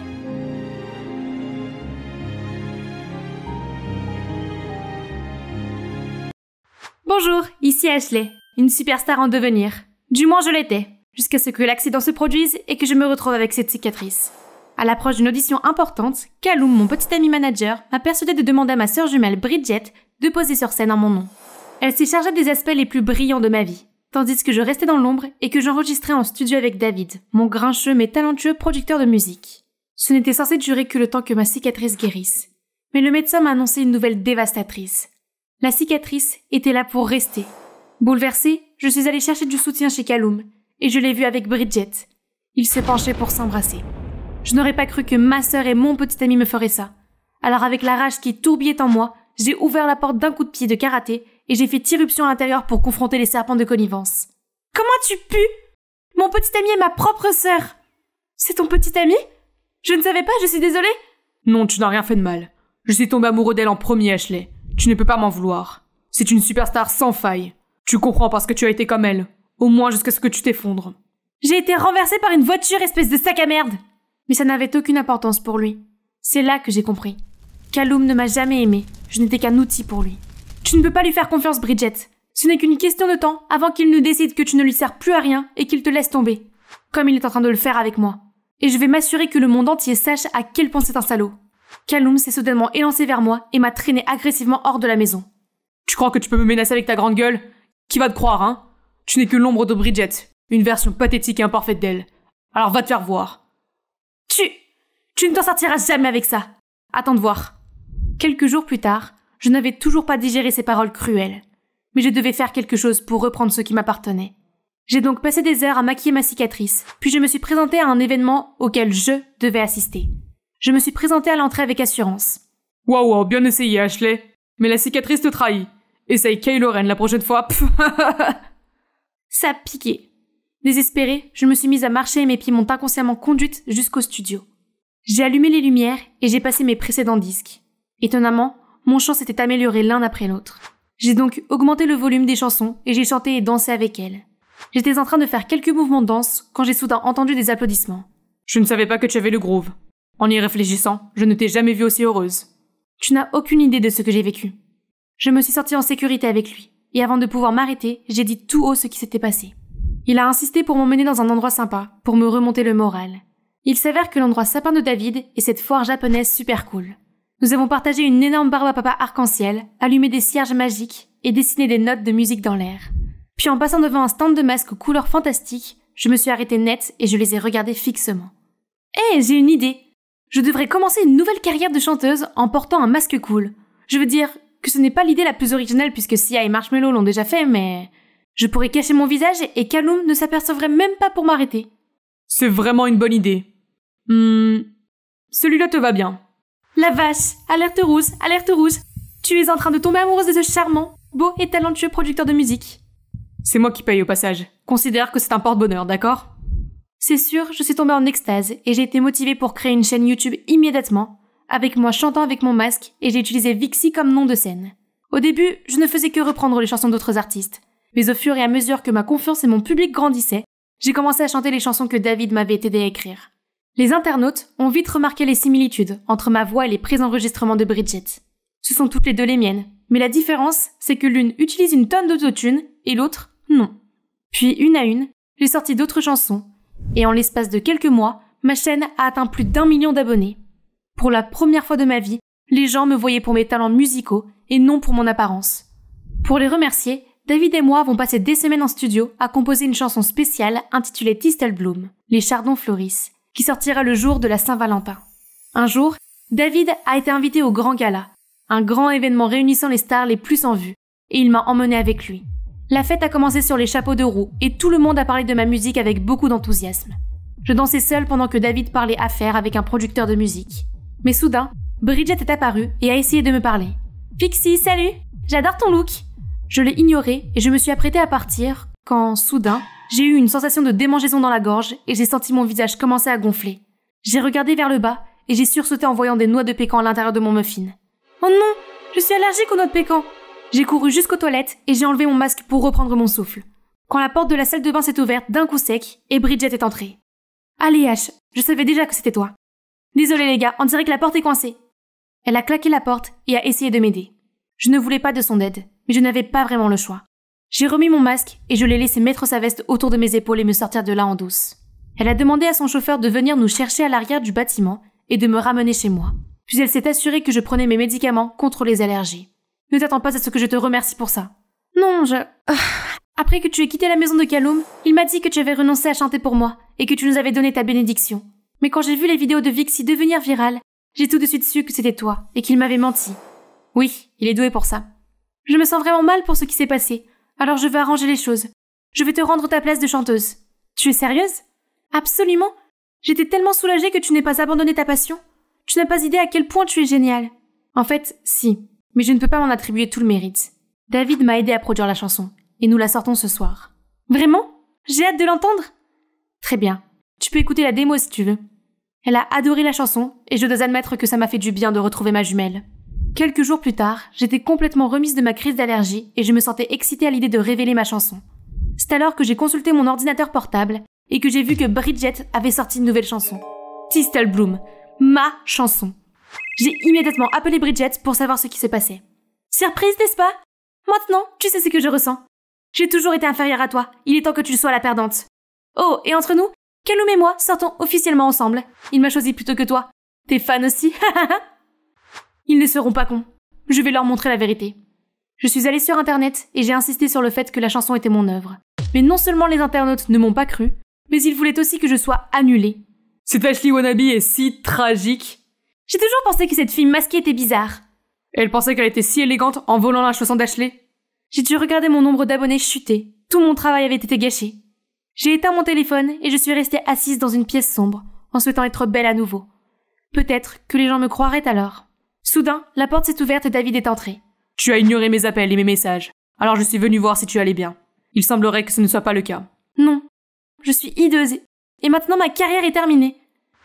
[SPEAKER 1] Bonjour, ici Ashley, une superstar en devenir. Du moins je l'étais, jusqu'à ce que l'accident se produise et que je me retrouve avec cette cicatrice. À l'approche d'une audition importante, Callum, mon petit ami manager, m'a persuadé de demander à ma sœur jumelle Bridget de poser sur scène en mon nom. Elle s'est chargée des aspects les plus brillants de ma vie, tandis que je restais dans l'ombre et que j'enregistrais en studio avec David, mon grincheux mais talentueux producteur de musique. Ce n'était censé durer que le temps que ma cicatrice guérisse. Mais le médecin m'a annoncé une nouvelle dévastatrice. La cicatrice était là pour rester. Bouleversée, je suis allée chercher du soutien chez Callum, et je l'ai vu avec Bridget. Ils se penchaient pour s'embrasser. Je n'aurais pas cru que ma sœur et mon petit ami me feraient ça. Alors avec la rage qui tourbillait en moi, j'ai ouvert la porte d'un coup de pied de karaté et j'ai fait irruption à l'intérieur pour confronter les serpents de connivence. « Comment tu pues ? Mon petit ami est ma propre sœur !»« C'est ton petit ami ? Je ne savais pas, je suis désolée !»«
[SPEAKER 2] Non, tu n'as rien fait de mal. Je suis tombé amoureux d'elle en premier, Ashley. Tu ne peux pas m'en vouloir. C'est une superstar sans faille. Tu comprends parce que tu as été comme elle. Au moins jusqu'à ce que tu t'effondres. »« J'ai été renversée par une voiture, espèce de sac à merde !» Mais ça n'avait aucune importance pour lui. C'est là que j'ai compris. Callum ne m'a jamais aimé. Je n'étais qu'un outil pour lui. Tu ne peux pas lui faire confiance, Bridget. Ce n'est qu'une question de temps avant qu'il ne décide que tu ne lui sers plus à rien et qu'il te laisse tomber. Comme il est en train de le faire avec moi. Et je vais m'assurer que le monde entier sache à quel point c'est un salaud. Callum s'est soudainement élancé vers moi et m'a traîné agressivement hors de la maison. Tu crois que tu peux me menacer avec ta grande gueule ? Qui va te croire, hein ? Tu n'es que l'ombre de Bridget. Une version pathétique et imparfaite d'elle. Alors va te faire voir. Tu ne t'en sortiras jamais avec ça. Attends de voir. Quelques jours plus tard, je n'avais toujours pas digéré ces paroles cruelles. Mais je devais faire quelque chose pour reprendre ce qui m'appartenait. J'ai donc passé des heures à maquiller ma cicatrice, puis je me suis présentée à un événement auquel je devais assister. Je me suis présentée à l'entrée avec assurance. Wow, bien essayé, Ashley. Mais la cicatrice te trahit. Essaye Kylo Ren la prochaine fois. Ça a piqué. Désespérée, je me suis mise à marcher et mes pieds m'ont inconsciemment conduite jusqu'au studio. J'ai allumé les lumières et j'ai passé mes précédents disques. Étonnamment, mon chant s'était amélioré l'un après l'autre. J'ai donc augmenté le volume des chansons et j'ai chanté et dansé avec elles. J'étais en train de faire quelques mouvements de danse quand j'ai soudain entendu des applaudissements. Je ne savais pas que tu avais le groove. En y réfléchissant, je ne t'ai jamais vue aussi heureuse. Tu n'as aucune idée de ce que j'ai vécu. Je me suis sentie en sécurité avec lui, et avant de pouvoir m'arrêter, j'ai dit tout haut ce qui s'était passé. Il a insisté pour m'emmener dans un endroit sympa, pour me remonter le moral. Il s'avère que l'endroit sapin de David est cette foire japonaise super cool. Nous avons partagé une énorme barbe à papa arc-en-ciel, allumé des cierges magiques et dessiné des notes de musique dans l'air. Puis en passant devant un stand de masques aux couleurs fantastiques, je me suis arrêtée net et je les ai regardés fixement. Hé, j'ai une idée! Je devrais commencer une nouvelle carrière de chanteuse en portant un masque cool. Je veux dire que ce n'est pas l'idée la plus originale puisque Sia et Marshmello l'ont déjà fait, mais... Je pourrais cacher mon visage et Callum ne s'apercevrait même pas pour m'arrêter. C'est vraiment une bonne idée. Celui-là te va bien. La vache, alerte rouge. Tu es en train de tomber amoureuse de ce charmant, beau et talentueux producteur de musique. C'est moi qui paye au passage. Considère que c'est un porte-bonheur, d'accord ? C'est sûr, je suis tombée en extase et j'ai été motivée pour créer une chaîne YouTube immédiatement, avec moi chantant avec mon masque et j'ai utilisé Vixie comme nom de scène. Au début, je ne faisais que reprendre les chansons d'autres artistes, mais au fur et à mesure que ma confiance et mon public grandissaient, j'ai commencé à chanter les chansons que David m'avait aidé à écrire. Les internautes ont vite remarqué les similitudes entre ma voix et les pré-enregistrements de Bridget. Ce sont toutes les deux les miennes, mais la différence, c'est que l'une utilise une tonne d'autotune et l'autre, non. Puis, une à une, j'ai sorti d'autres chansons, et en l'espace de quelques mois, ma chaîne a atteint plus d'1 million d'abonnés. Pour la première fois de ma vie, les gens me voyaient pour mes talents musicaux et non pour mon apparence. Pour les remercier, David et moi avons passé des semaines en studio à composer une chanson spéciale intitulée Distelbloom, les chardons fleurissent, qui sortira le jour de la Saint-Valentin. Un jour, David a été invité au Grand Gala, un grand événement réunissant les stars les plus en vue, et il m'a emmené avec lui. La fête a commencé sur les chapeaux de roue et tout le monde a parlé de ma musique avec beaucoup d'enthousiasme. Je dansais seule pendant que David parlait affaires avec un producteur de musique. Mais soudain, Bridget est apparue et a essayé de me parler. « Pixie, salut! J'adore ton look!
[SPEAKER 1] Je l'ai ignoré et je me suis apprêtée à partir quand, soudain, j'ai eu une sensation de démangeaison dans la gorge et j'ai senti mon visage commencer à gonfler. J'ai regardé vers le bas et j'ai sursauté en voyant des noix de pécan à l'intérieur de mon muffin. Oh non, je suis allergique aux noix de pécan. J'ai couru jusqu'aux toilettes et j'ai enlevé mon masque pour reprendre mon souffle. Quand la porte de la salle de bain s'est ouverte d'un coup sec et Bridget est entrée. Allez Ash, je savais déjà que c'était toi. Désolée les gars, on dirait que la porte est coincée. Elle a claqué la porte et a essayé de m'aider. Je ne voulais pas de son aide, mais je n'avais pas vraiment le choix. J'ai remis mon masque et je l'ai laissé mettre sa veste autour de mes épaules et me sortir de là en douce. Elle a demandé à son chauffeur de venir nous chercher à l'arrière du bâtiment et de me ramener chez moi. Puis elle s'est assurée que je prenais mes médicaments contre les allergies. Ne t'attends pas à ce que je te remercie pour ça. Non, Après que tu aies quitté la maison de Callum, il m'a dit que tu avais renoncé à chanter pour moi et que tu nous avais donné ta bénédiction. Mais quand j'ai vu les vidéos de Vixie devenir virales, j'ai tout de suite su que c'était toi et qu'il m'avait menti. Oui, il est doué pour ça. Je me sens vraiment mal pour ce qui s'est passé, alors je veux arranger les choses. Je vais te rendre ta place de chanteuse. Tu es sérieuse? Absolument. J'étais tellement soulagée que tu n'aies pas abandonné ta passion. Tu n'as pas idée à quel point tu es géniale. En fait, si, mais je ne peux pas m'en attribuer tout le mérite. David m'a aidé à produire la chanson, et nous la sortons ce soir. Vraiment? J'ai hâte de l'entendre. Très bien. Tu peux écouter la démo si tu veux. Elle a adoré la chanson, et je dois admettre que ça m'a fait du bien de retrouver ma jumelle. Quelques jours plus tard, j'étais complètement remise de ma crise d'allergie et je me sentais excitée à l'idée de révéler ma chanson. C'est alors que j'ai consulté mon ordinateur portable et que j'ai vu que Bridget avait sorti une nouvelle chanson. Thistle Bloom, ma chanson. J'ai immédiatement appelé Bridget pour savoir ce qui se passait. Surprise, n'est-ce pas? Maintenant, tu sais ce que je ressens. J'ai toujours été inférieure à toi, il est temps que tu sois la perdante. Oh, et entre nous, Callum et moi sortons officiellement ensemble. Il m'a choisi plutôt que toi. T'es fan aussi? Ils ne seront pas cons. Je vais leur montrer la vérité. Je suis allée sur internet et j'ai insisté sur le fait que la chanson était mon œuvre. Mais non seulement les internautes ne m'ont pas cru, mais ils voulaient aussi que je sois annulée.
[SPEAKER 2] Cette Ashley Wannabe est si tragique.
[SPEAKER 1] J'ai toujours pensé que cette fille masquée était bizarre.
[SPEAKER 2] Elle pensait qu'elle était si élégante en volant la chanson d'Ashley.
[SPEAKER 1] J'ai dû regarder mon nombre d'abonnés chuter. Tout mon travail avait été gâché. J'ai éteint mon téléphone et je suis restée assise dans une pièce sombre, en souhaitant être belle à nouveau. Peut-être que les gens me croiraient alors. Soudain, la porte s'est ouverte et David est entré.
[SPEAKER 2] Tu as ignoré mes appels et mes messages. Alors je suis venue voir si tu allais bien. Il semblerait que ce ne soit pas le cas.
[SPEAKER 1] Non. Je suis hideuse. Et maintenant ma carrière est terminée.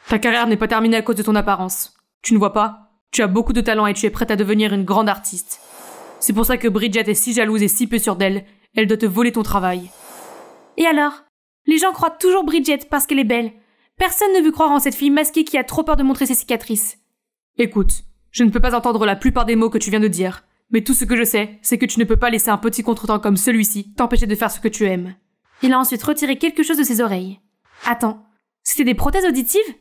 [SPEAKER 2] Ta carrière n'est pas terminée à cause de ton apparence. Tu ne vois pas? Tu as beaucoup de talent et tu es prête à devenir une grande artiste. C'est pour ça que Bridget est si jalouse et si peu sûre d'elle. Elle doit te voler ton travail.
[SPEAKER 1] Et alors? Les gens croient toujours Bridget parce qu'elle est belle. Personne ne veut croire en cette fille masquée qui a trop peur de montrer ses cicatrices.
[SPEAKER 2] Écoute, je ne peux pas entendre la plupart des mots que tu viens de dire. Mais tout ce que je sais, c'est que tu ne peux pas laisser un petit contretemps comme celui-ci t'empêcher de faire ce que tu aimes.
[SPEAKER 1] Il a ensuite retiré quelque chose de ses oreilles. Attends, c'était des prothèses auditives?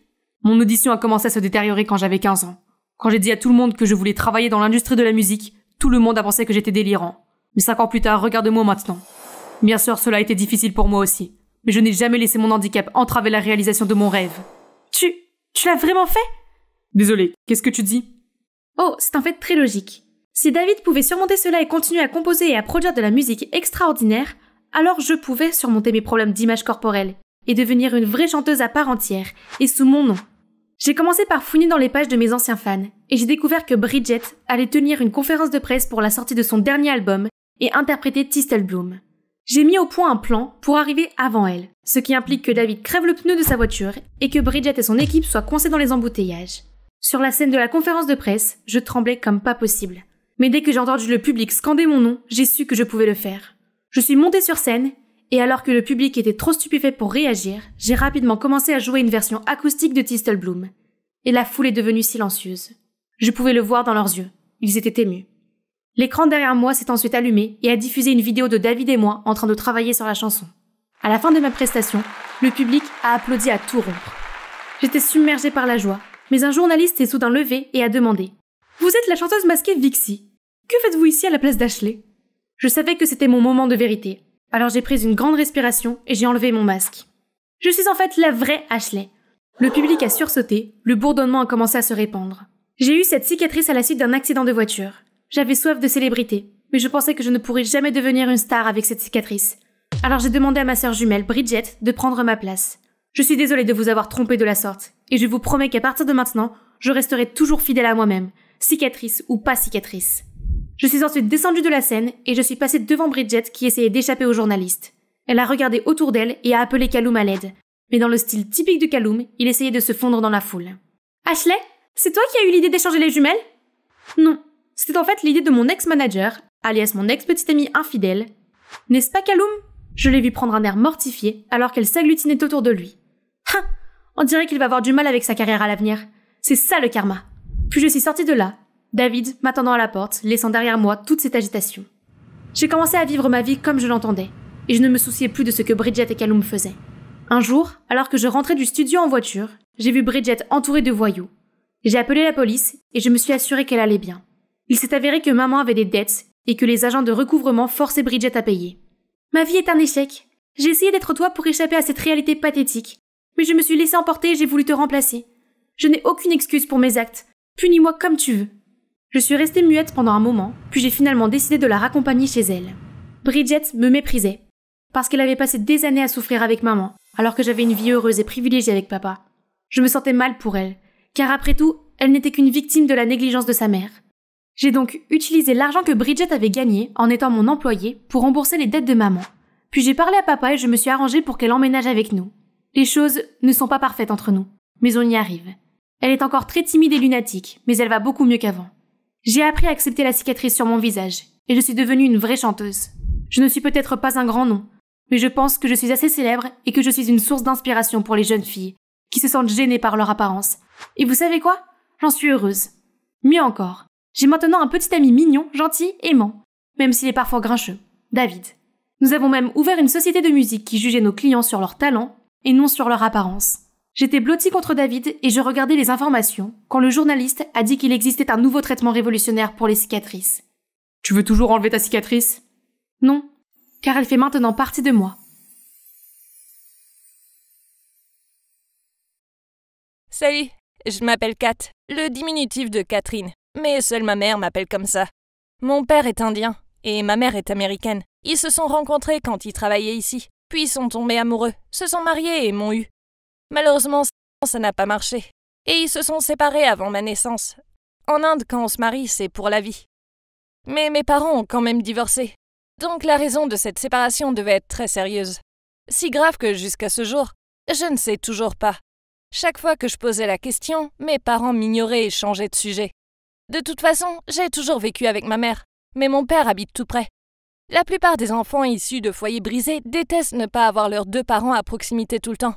[SPEAKER 2] Mon audition a commencé à se détériorer quand j'avais 15 ans. Quand j'ai dit à tout le monde que je voulais travailler dans l'industrie de la musique, tout le monde a pensé que j'étais délirant. Mais 5 ans plus tard, regarde-moi maintenant. Bien sûr, cela a été difficile pour moi aussi. Mais je n'ai jamais laissé mon handicap entraver la réalisation de mon rêve.
[SPEAKER 1] Tu l'as vraiment fait?
[SPEAKER 2] Désolé, qu'est-ce que tu dis?
[SPEAKER 1] Oh, c'est en fait très logique. Si David pouvait surmonter cela et continuer à composer et à produire de la musique extraordinaire, alors je pouvais surmonter mes problèmes d'image corporelle et devenir une vraie chanteuse à part entière, et sous mon nom. J'ai commencé par fouiner dans les pages de mes anciens fans, et j'ai découvert que Bridget allait tenir une conférence de presse pour la sortie de son dernier album et interpréter Thistle Bloom. J'ai mis au point un plan pour arriver avant elle, ce qui implique que David crève le pneu de sa voiture et que Bridget et son équipe soient coincés dans les embouteillages. Sur la scène de la conférence de presse, je tremblais comme pas possible. Mais dès que j'ai entendu le public scander mon nom, j'ai su que je pouvais le faire. Je suis montée sur scène, et alors que le public était trop stupéfait pour réagir, j'ai rapidement commencé à jouer une version acoustique de Thistle Bloom. Et la foule est devenue silencieuse. Je pouvais le voir dans leurs yeux. Ils étaient émus. L'écran derrière moi s'est ensuite allumé et a diffusé une vidéo de David et moi en train de travailler sur la chanson. À la fin de ma prestation, le public a applaudi à tout rompre. J'étais submergée par la joie, mais un journaliste s'est soudain levé et a demandé « Vous êtes la chanteuse masquée Vixie. Que faites-vous ici à la place d'Ashley ?» Je savais que c'était mon moment de vérité. Alors j'ai pris une grande respiration et j'ai enlevé mon masque. Je suis en fait la vraie Ashley. Le public a sursauté, le bourdonnement a commencé à se répandre. J'ai eu cette cicatrice à la suite d'un accident de voiture. J'avais soif de célébrité, mais je pensais que je ne pourrais jamais devenir une star avec cette cicatrice. Alors j'ai demandé à ma sœur jumelle, Bridget, de prendre ma place. Je suis désolée de vous avoir trompé de la sorte, et je vous promets qu'à partir de maintenant, je resterai toujours fidèle à moi-même, cicatrice ou pas cicatrice. Je suis ensuite descendue de la scène et je suis passée devant Bridget qui essayait d'échapper aux journalistes. Elle a regardé autour d'elle et a appelé Callum à l'aide. Mais dans le style typique de Callum, il essayait de se fondre dans la foule. « Ashley, c'est toi qui as eu l'idée d'échanger les jumelles ?» Non, c'était en fait l'idée de mon ex-manager, alias mon ex-petite amie infidèle. N'est-ce pas Callum ? Je l'ai vu prendre un air mortifié alors qu'elle s'agglutinait autour de lui. Ha ! On dirait qu'il va avoir du mal avec sa carrière à l'avenir. C'est ça le karma. Puis je suis sortie de là, David m'attendant à la porte, laissant derrière moi toute cette agitation. J'ai commencé à vivre ma vie comme je l'entendais, et je ne me souciais plus de ce que Bridget et Callum faisaient. Un jour, alors que je rentrais du studio en voiture, j'ai vu Bridget entourée de voyous. J'ai appelé la police et je me suis assurée qu'elle allait bien. Il s'est avéré que maman avait des dettes et que les agents de recouvrement forçaient Bridget à payer. Ma vie est un échec. J'ai essayé d'être toi pour échapper à cette réalité pathétique, mais je me suis laissée emporter et j'ai voulu te remplacer. Je n'ai aucune excuse pour mes actes. Punis-moi comme tu veux. Je suis restée muette pendant un moment, puis j'ai finalement décidé de la raccompagner chez elle. Bridget me méprisait, parce qu'elle avait passé des années à souffrir avec maman, alors que j'avais une vie heureuse et privilégiée avec papa. Je me sentais mal pour elle, car après tout, elle n'était qu'une victime de la négligence de sa mère. J'ai donc utilisé l'argent que Bridget avait gagné en étant mon employée pour rembourser les dettes de maman. Puis j'ai parlé à papa et je me suis arrangée pour qu'elle emménage avec nous. Les choses ne sont pas parfaites entre nous, mais on y arrive. Elle est encore très timide et lunatique, mais elle va beaucoup mieux qu'avant. J'ai appris à accepter la cicatrice sur mon visage, et je suis devenue une vraie chanteuse. Je ne suis peut-être pas un grand nom, mais je pense que je suis assez célèbre et que je suis une source d'inspiration pour les jeunes filles, qui se sentent gênées par leur apparence. Et vous savez quoi ? J'en suis heureuse. Mieux encore, j'ai maintenant un petit ami mignon, gentil, aimant, même s'il est parfois grincheux, David. Nous avons même ouvert une société de musique qui jugeait nos clients sur leur talent et non sur leur apparence. J'étais blottie contre David et je regardais les informations quand le journaliste a dit qu'il existait un nouveau traitement révolutionnaire pour les cicatrices.
[SPEAKER 2] Tu veux toujours enlever ta cicatrice ?
[SPEAKER 1] Non, car elle fait maintenant partie de moi.
[SPEAKER 6] Salut, je m'appelle Kat, le diminutif de Catherine, mais seule ma mère m'appelle comme ça. Mon père est indien et ma mère est américaine. Ils se sont rencontrés quand ils travaillaient ici, puis sont tombés amoureux, se sont mariés et m'ont eu. Malheureusement, ça n'a pas marché, et ils se sont séparés avant ma naissance. En Inde, quand on se marie, c'est pour la vie. Mais mes parents ont quand même divorcé, donc la raison de cette séparation devait être très sérieuse. Si grave que jusqu'à ce jour, je ne sais toujours pas. Chaque fois que je posais la question, mes parents m'ignoraient et changeaient de sujet. De toute façon, j'ai toujours vécu avec ma mère, mais mon père habite tout près. La plupart des enfants issus de foyers brisés détestent ne pas avoir leurs deux parents à proximité tout le temps.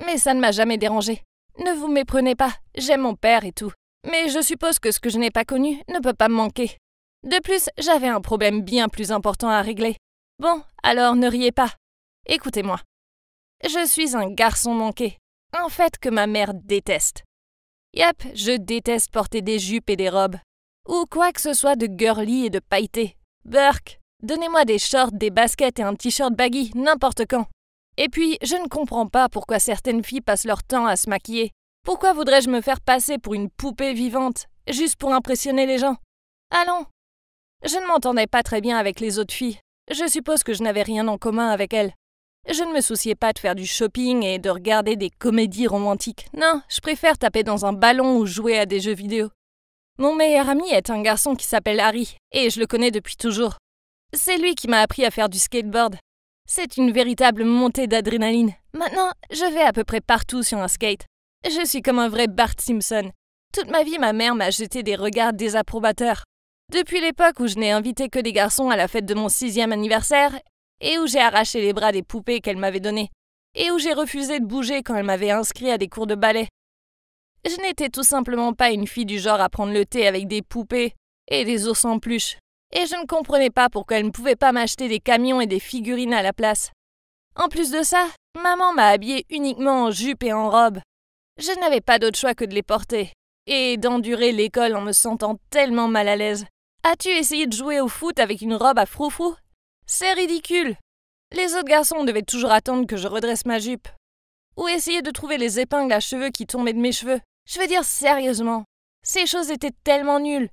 [SPEAKER 6] Mais ça ne m'a jamais dérangée. Ne vous méprenez pas, j'aime mon père et tout. Mais je suppose que ce que je n'ai pas connu ne peut pas me manquer. De plus, j'avais un problème bien plus important à régler. Bon, alors ne riez pas. Écoutez-moi. Je suis un garçon manqué. En fait, que ma mère déteste. Yep, je déteste porter des jupes et des robes. Ou quoi que ce soit de girly et de pailleté. Burk, donnez-moi des shorts, des baskets et un t-shirt baggy, n'importe quand. Et puis, je ne comprends pas pourquoi certaines filles passent leur temps à se maquiller. Pourquoi voudrais-je me faire passer pour une poupée vivante, juste pour impressionner les gens ? Allons. Je ne m'entendais pas très bien avec les autres filles. Je suppose que je n'avais rien en commun avec elles. Je ne me souciais pas de faire du shopping et de regarder des comédies romantiques. Non, je préfère taper dans un ballon ou jouer à des jeux vidéo. Mon meilleur ami est un garçon qui s'appelle Harry, et je le connais depuis toujours. C'est lui qui m'a appris à faire du skateboard. C'est une véritable montée d'adrénaline. Maintenant, je vais à peu près partout sur un skate. Je suis comme un vrai Bart Simpson. Toute ma vie, ma mère m'a jeté des regards désapprobateurs. Depuis l'époque où je n'ai invité que des garçons à la fête de mon 6e anniversaire, et où j'ai arraché les bras des poupées qu'elle m'avait données, et où j'ai refusé de bouger quand elle m'avait inscrit à des cours de ballet. Je n'étais tout simplement pas une fille du genre à prendre le thé avec des poupées et des ours en peluche. Et je ne comprenais pas pourquoi elle ne pouvait pas m'acheter des camions et des figurines à la place. En plus de ça, maman m'a habillée uniquement en jupe et en robe. Je n'avais pas d'autre choix que de les porter, et d'endurer l'école en me sentant tellement mal à l'aise. As-tu essayé de jouer au foot avec une robe à froufrou ? C'est ridicule. Les autres garçons devaient toujours attendre que je redresse ma jupe. Ou essayer de trouver les épingles à cheveux qui tombaient de mes cheveux. Je veux dire sérieusement, ces choses étaient tellement nulles.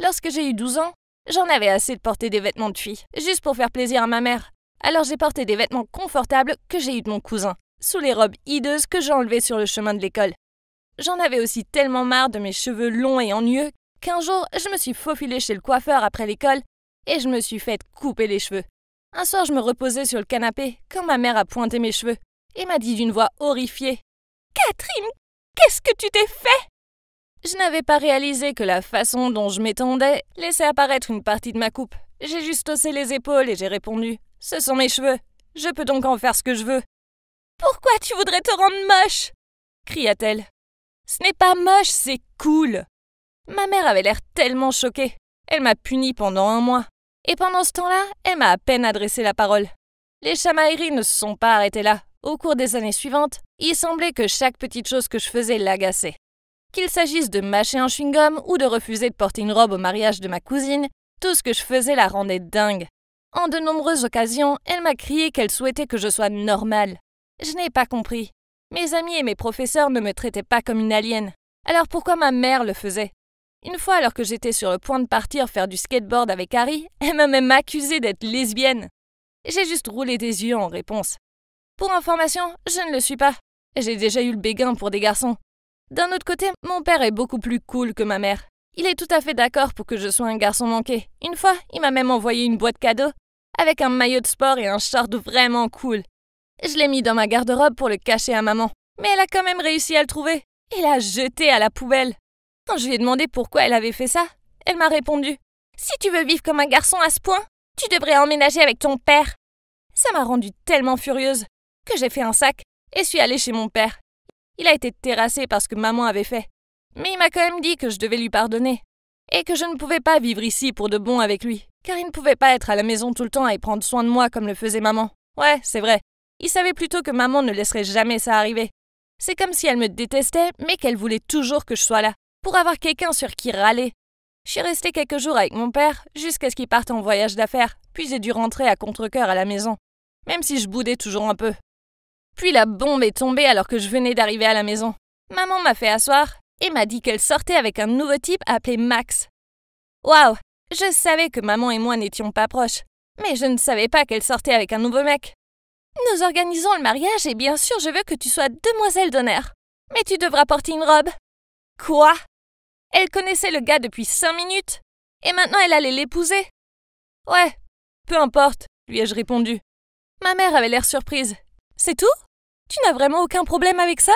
[SPEAKER 6] Lorsque j'ai eu 12 ans, j'en avais assez de porter des vêtements de fille, juste pour faire plaisir à ma mère. Alors j'ai porté des vêtements confortables que j'ai eus de mon cousin, sous les robes hideuses que j'ai enlevées sur le chemin de l'école. J'en avais aussi tellement marre de mes cheveux longs et ennuyeux qu'un jour, je me suis faufilée chez le coiffeur après l'école et je me suis fait couper les cheveux. Un soir, je me reposais sur le canapé quand ma mère a pointé mes cheveux et m'a dit d'une voix horrifiée « Catherine, qu'est-ce que tu t'es fait ?» Je n'avais pas réalisé que la façon dont je m'étendais laissait apparaître une partie de ma coupe. J'ai juste haussé les épaules et j'ai répondu « Ce sont mes cheveux, je peux donc en faire ce que je veux. »« Pourquoi tu voudrais te rendre moche ?» cria-t-elle. « Ce n'est pas moche, c'est cool !» Ma mère avait l'air tellement choquée. Elle m'a punie pendant 1 mois. Et pendant ce temps-là, elle m'a à peine adressé la parole. Les chamailleries ne se sont pas arrêtées là. Au cours des années suivantes, il semblait que chaque petite chose que je faisais l'agaçait. Qu'il s'agisse de mâcher un chewing-gum ou de refuser de porter une robe au mariage de ma cousine, tout ce que je faisais la rendait dingue. En de nombreuses occasions, elle m'a crié qu'elle souhaitait que je sois normale. Je n'ai pas compris. Mes amis et mes professeurs ne me traitaient pas comme une alien. Alors pourquoi ma mère le faisait ? Une fois, alors que j'étais sur le point de partir faire du skateboard avec Harry, elle m'a même accusée d'être lesbienne. J'ai juste roulé des yeux en réponse. Pour information, je ne le suis pas. J'ai déjà eu le béguin pour des garçons. D'un autre côté, mon père est beaucoup plus cool que ma mère. Il est tout à fait d'accord pour que je sois un garçon manqué. Une fois, il m'a même envoyé une boîte cadeau avec un maillot de sport et un short vraiment cool. Je l'ai mis dans ma garde-robe pour le cacher à maman, mais elle a quand même réussi à le trouver et l'a jeté à la poubelle. Quand je lui ai demandé pourquoi elle avait fait ça, elle m'a répondu « Si tu veux vivre comme un garçon à ce point, tu devrais emménager avec ton père. » Ça m'a rendue tellement furieuse que j'ai fait un sac et suis allée chez mon père. Il a été terrassé par ce que maman avait fait. Mais il m'a quand même dit que je devais lui pardonner et que je ne pouvais pas vivre ici pour de bon avec lui, car il ne pouvait pas être à la maison tout le temps et prendre soin de moi comme le faisait maman. Ouais, c'est vrai. Il savait plutôt que maman ne laisserait jamais ça arriver. C'est comme si elle me détestait, mais qu'elle voulait toujours que je sois là, pour avoir quelqu'un sur qui râler. Je suis restée quelques jours avec mon père, jusqu'à ce qu'il parte en voyage d'affaires, puis j'ai dû rentrer à contre-cœur à la maison, même si je boudais toujours un peu. Puis la bombe est tombée alors que je venais d'arriver à la maison. Maman m'a fait asseoir et m'a dit qu'elle sortait avec un nouveau type appelé Max. Waouh! Je savais que maman et moi n'étions pas proches, mais je ne savais pas qu'elle sortait avec un nouveau mec. Nous organisons le mariage et bien sûr je veux que tu sois demoiselle d'honneur. Mais tu devras porter une robe. Quoi? Elle connaissait le gars depuis 5 minutes et maintenant elle allait l'épouser? Ouais, peu importe, lui ai-je répondu. Ma mère avait l'air surprise. C'est tout? Tu n'as vraiment aucun problème avec ça?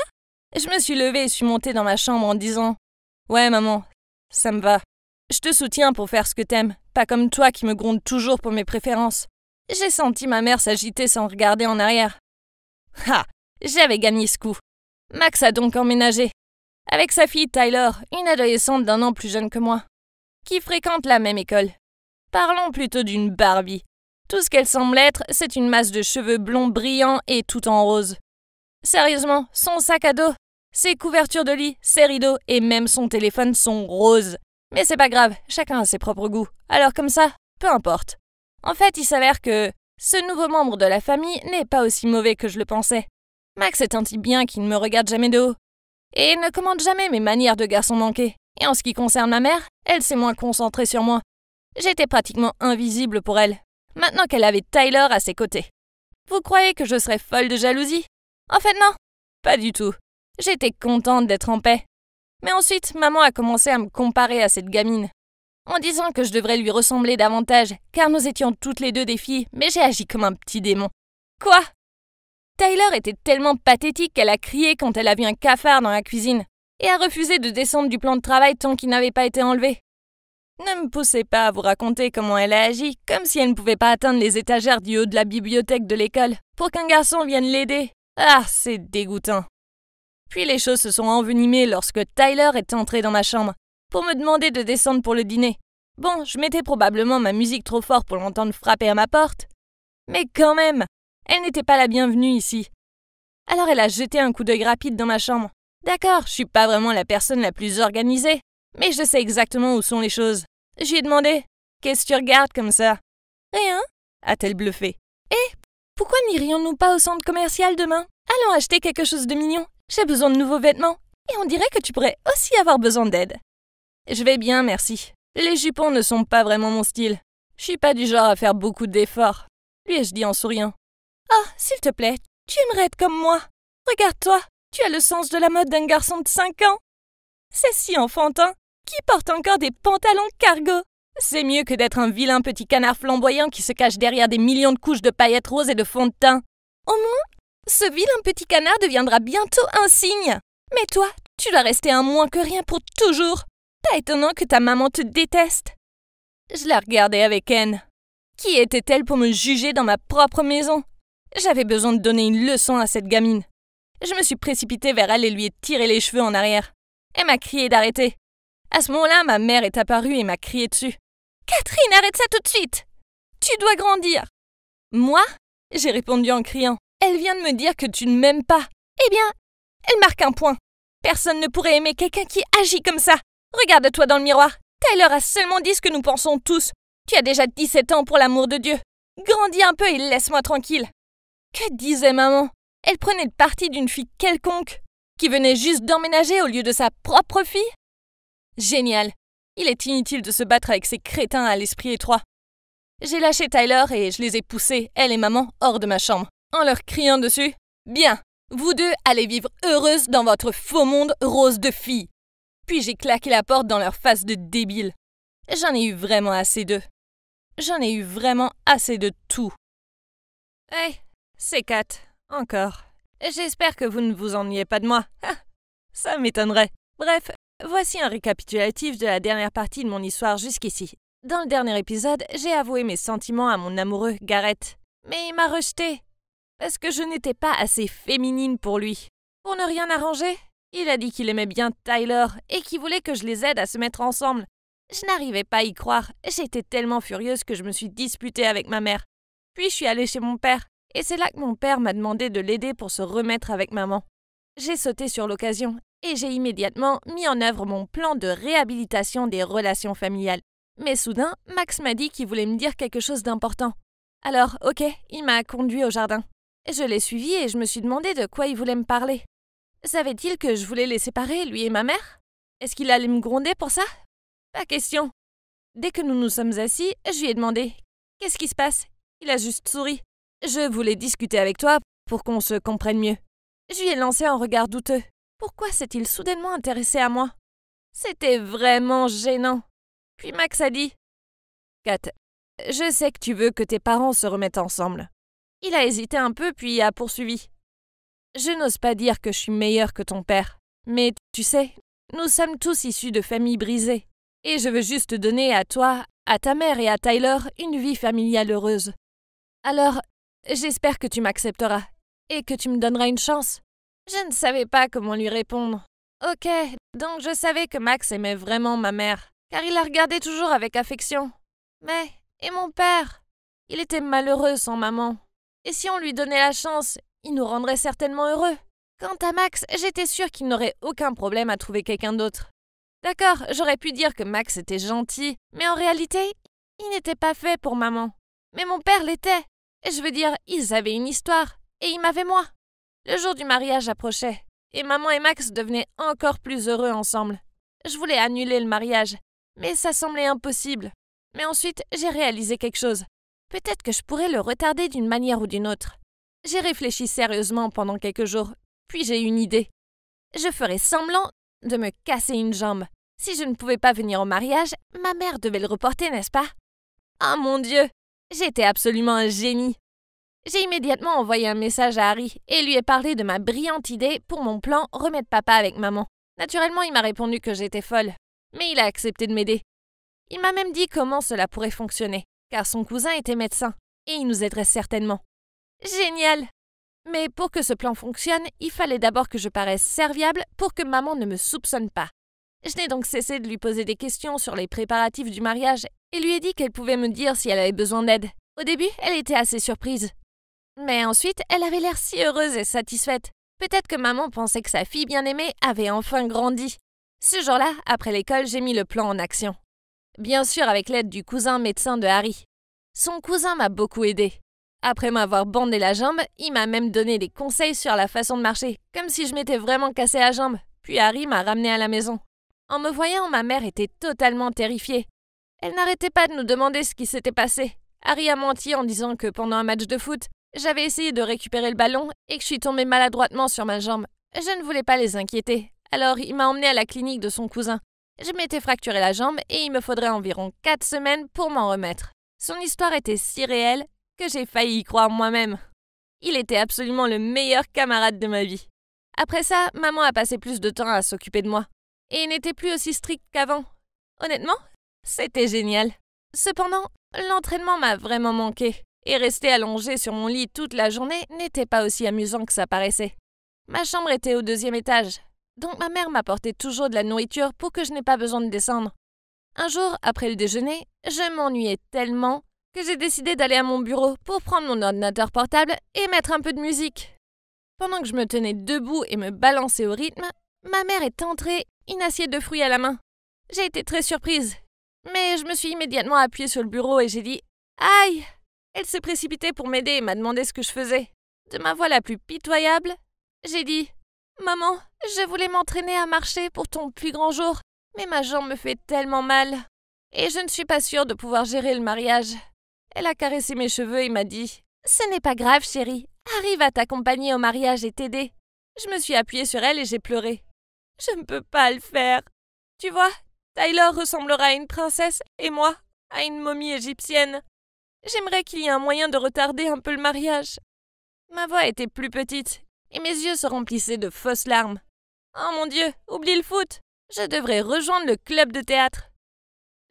[SPEAKER 6] Je me suis levée et suis montée dans ma chambre en disant « Ouais maman, ça me va. Je te soutiens pour faire ce que t'aimes, pas comme toi qui me gronde toujours pour mes préférences. » J'ai senti ma mère s'agiter sans regarder en arrière. Ha! J'avais gagné ce coup. Max a donc emménagé. Avec sa fille Tyler, une adolescente d'1 an plus jeune que moi, qui fréquente la même école. Parlons plutôt d'une Barbie. Tout ce qu'elle semble être, c'est une masse de cheveux blonds brillants et tout en rose. Sérieusement, son sac à dos, ses couvertures de lit, ses rideaux et même son téléphone sont roses. Mais c'est pas grave, chacun a ses propres goûts. Alors comme ça, peu importe. En fait, il s'avère que ce nouveau membre de la famille n'est pas aussi mauvais que je le pensais. Max est un type bien qui ne me regarde jamais de haut. Et ne commande jamais mes manières de garçon manqué. Et en ce qui concerne ma mère, elle s'est moins concentrée sur moi. J'étais pratiquement invisible pour elle, maintenant qu'elle avait Tyler à ses côtés. Vous croyez que je serais folle de jalousie? En fait non, pas du tout. J'étais contente d'être en paix. Mais ensuite, maman a commencé à me comparer à cette gamine, en disant que je devrais lui ressembler davantage, car nous étions toutes les deux des filles, mais j'ai agi comme un petit démon. Quoi? Tyler était tellement pathétique qu'elle a crié quand elle a vu un cafard dans la cuisine, et a refusé de descendre du plan de travail tant qu'il n'avait pas été enlevé. Ne me poussez pas à vous raconter comment elle a agi, comme si elle ne pouvait pas atteindre les étagères du haut de la bibliothèque de l'école, pour qu'un garçon vienne l'aider. Ah, c'est dégoûtant. Puis les choses se sont envenimées lorsque Tyler est entré dans ma chambre, pour me demander de descendre pour le dîner. Bon, je mettais probablement ma musique trop fort pour l'entendre frapper à ma porte. Mais quand même, elle n'était pas la bienvenue ici. Alors elle a jeté un coup d'œil rapide dans ma chambre. D'accord, je suis pas vraiment la personne la plus organisée, mais je sais exactement où sont les choses. Je lui ai demandé « Qu'est-ce que tu regardes comme ça ?»« Rien » a-t-elle bluffé. « Eh, pourquoi n'irions-nous pas au centre commercial demain? Allons acheter quelque chose de mignon. J'ai besoin de nouveaux vêtements. Et on dirait que tu pourrais aussi avoir besoin d'aide. » Je vais bien, merci. Les jupons ne sont pas vraiment mon style. Je suis pas du genre à faire beaucoup d'efforts, lui ai-je dit en souriant. Oh, s'il te plaît, tu aimerais être comme moi. Regarde-toi, tu as le sens de la mode d'un garçon de 5 ans. C'est si enfantin. Qui porte encore des pantalons cargo? C'est mieux que d'être un vilain petit canard flamboyant qui se cache derrière des millions de couches de paillettes roses et de fond de teint. Au moins, ce vilain petit canard deviendra bientôt un cygne. Mais toi, tu dois rester un moins que rien pour toujours. Pas étonnant que ta maman te déteste. Je la regardais avec haine. Qui était-elle pour me juger dans ma propre maison? J'avais besoin de donner une leçon à cette gamine. Je me suis précipitée vers elle et lui ai tiré les cheveux en arrière. Elle m'a crié d'arrêter. À ce moment-là, ma mère est apparue et m'a crié dessus. « Catherine, arrête ça tout de suite! Tu dois grandir !» Moi, j'ai répondu en criant. « Elle vient de me dire que tu ne m'aimes pas. Eh bien, elle marque un point. Personne ne pourrait aimer quelqu'un qui agit comme ça. Regarde-toi dans le miroir. Tyler a seulement dit ce que nous pensons tous. Tu as déjà 17 ans pour l'amour de Dieu. Grandis un peu et laisse-moi tranquille. » Que disait maman? Elle prenait le parti d'une fille quelconque, qui venait juste d'emménager au lieu de sa propre fille? Génial. Il est inutile de se battre avec ces crétins à l'esprit étroit. J'ai lâché Tyler et je les ai poussés, elle et maman, hors de ma chambre, en leur criant dessus « Bien, vous deux allez vivre heureuses dans votre faux monde rose de filles. » Puis j'ai claqué la porte dans leur face de débiles. J'en ai eu vraiment assez d'eux. J'en ai eu vraiment assez de tout. Hey, c'est Kat, encore. J'espère que vous ne vous ennuyez pas de moi. Ça m'étonnerait. Bref, voici un récapitulatif de la dernière partie de mon histoire jusqu'ici. Dans le dernier épisode, j'ai avoué mes sentiments à mon amoureux Garrett. Mais il m'a rejetée. Parce que je n'étais pas assez féminine pour lui. Pour ne rien arranger, il a dit qu'il aimait bien Tyler et qu'il voulait que je les aide à se mettre ensemble. Je n'arrivais pas à y croire. J'étais tellement furieuse que je me suis disputée avec ma mère. Puis je suis allée chez mon père. Et c'est là que mon père m'a demandé de l'aider pour se remettre avec maman. J'ai sauté sur l'occasion et j'ai immédiatement mis en œuvre mon plan de réhabilitation des relations familiales. Mais soudain, Max m'a dit qu'il voulait me dire quelque chose d'important. Alors, ok, il m'a conduit au jardin. Je l'ai suivi et je me suis demandé de quoi il voulait me parler. Savait-il que je voulais les séparer, lui et ma mère? Est-ce qu'il allait me gronder pour ça? Pas question. Dès que nous nous sommes assis, je lui ai demandé « Qu'est-ce qui se passe ?» Il a juste souri. « Je voulais discuter avec toi pour qu'on se comprenne mieux. » Je lui ai lancé un regard douteux. Pourquoi s'est-il soudainement intéressé à moi? C'était vraiment gênant. Puis Max a dit « Kat, je sais que tu veux que tes parents se remettent ensemble. » Il a hésité un peu puis a poursuivi. « Je n'ose pas dire que je suis meilleure que ton père, mais tu sais, nous sommes tous issus de familles brisées. Et je veux juste te donner à toi, à ta mère et à Tyler une vie familiale heureuse. Alors, j'espère que tu m'accepteras et que tu me donneras une chance. » Je ne savais pas comment lui répondre. Ok, donc je savais que Max aimait vraiment ma mère, car il la regardait toujours avec affection. Mais, et mon père? Il était malheureux sans maman. Et si on lui donnait la chance, il nous rendrait certainement heureux. Quant à Max, j'étais sûre qu'il n'aurait aucun problème à trouver quelqu'un d'autre. D'accord, j'aurais pu dire que Max était gentil, mais en réalité, il n'était pas fait pour maman. Mais mon père l'était. Je veux dire, ils avaient une histoire, et il m'avait moi. Le jour du mariage approchait, et maman et Max devenaient encore plus heureux ensemble. Je voulais annuler le mariage, mais ça semblait impossible. Mais ensuite, j'ai réalisé quelque chose. Peut-être que je pourrais le retarder d'une manière ou d'une autre. J'ai réfléchi sérieusement pendant quelques jours, puis j'ai eu une idée. Je ferais semblant de me casser une jambe. Si je ne pouvais pas venir au mariage, ma mère devait le reporter, n'est-ce pas? Ah mon Dieu! J'étais absolument un génie. J'ai immédiatement envoyé un message à Harry et lui ai parlé de ma brillante idée pour mon plan remettre papa avec maman. Naturellement, il m'a répondu que j'étais folle, mais il a accepté de m'aider. Il m'a même dit comment cela pourrait fonctionner, car son cousin était médecin et il nous aiderait certainement. Génial! Mais pour que ce plan fonctionne, il fallait d'abord que je paraisse serviable pour que maman ne me soupçonne pas. Je n'ai donc cessé de lui poser des questions sur les préparatifs du mariage et lui ai dit qu'elle pouvait me dire si elle avait besoin d'aide. Au début, elle était assez surprise. Mais ensuite, elle avait l'air si heureuse et satisfaite. Peut-être que maman pensait que sa fille bien-aimée avait enfin grandi. Ce jour-là, après l'école, j'ai mis le plan en action. Bien sûr avec l'aide du cousin médecin de Harry. Son cousin m'a beaucoup aidé. Après m'avoir bandé la jambe, il m'a même donné des conseils sur la façon de marcher, comme si je m'étais vraiment cassé la jambe. Puis Harry m'a ramené à la maison. En me voyant, ma mère était totalement terrifiée. Elle n'arrêtait pas de nous demander ce qui s'était passé. Harry a menti en disant que pendant un match de foot, j'avais essayé de récupérer le ballon et que je suis tombée maladroitement sur ma jambe. Je ne voulais pas les inquiéter, alors il m'a emmenée à la clinique de son cousin. Je m'étais fracturé la jambe et il me faudrait environ 4 semaines pour m'en remettre. Son histoire était si réelle que j'ai failli y croire moi-même. Il était absolument le meilleur camarade de ma vie. Après ça, maman a passé plus de temps à s'occuper de moi. Et n'était plus aussi stricte qu'avant. Honnêtement, c'était génial. Cependant, l'entraînement m'a vraiment manqué. Et rester allongé sur mon lit toute la journée n'était pas aussi amusant que ça paraissait. Ma chambre était au 2e étage. Donc ma mère m'apportait toujours de la nourriture pour que je n'ai pas besoin de descendre. Un jour, après le déjeuner, je m'ennuyais tellement que j'ai décidé d'aller à mon bureau pour prendre mon ordinateur portable et mettre un peu de musique. Pendant que je me tenais debout et me balançais au rythme, ma mère est entrée, une assiette de fruits à la main. J'ai été très surprise, mais je me suis immédiatement appuyée sur le bureau et j'ai dit « Aïe !» Elle s'est précipitée pour m'aider et m'a demandé ce que je faisais. De ma voix la plus pitoyable, j'ai dit « Maman, je voulais m'entraîner à marcher pour ton plus grand jour, mais ma jambe me fait tellement mal. Et je ne suis pas sûre de pouvoir gérer le mariage. » Elle a caressé mes cheveux et m'a dit « Ce n'est pas grave, chérie. Arrive à t'accompagner au mariage et t'aider. » Je me suis appuyée sur elle et j'ai pleuré. Je ne peux pas le faire. Tu vois, Tyler ressemblera à une princesse et moi, à une momie égyptienne. J'aimerais qu'il y ait un moyen de retarder un peu le mariage. Ma voix était plus petite et mes yeux se remplissaient de fausses larmes. Oh mon Dieu, oublie le foot. Je devrais rejoindre le club de théâtre.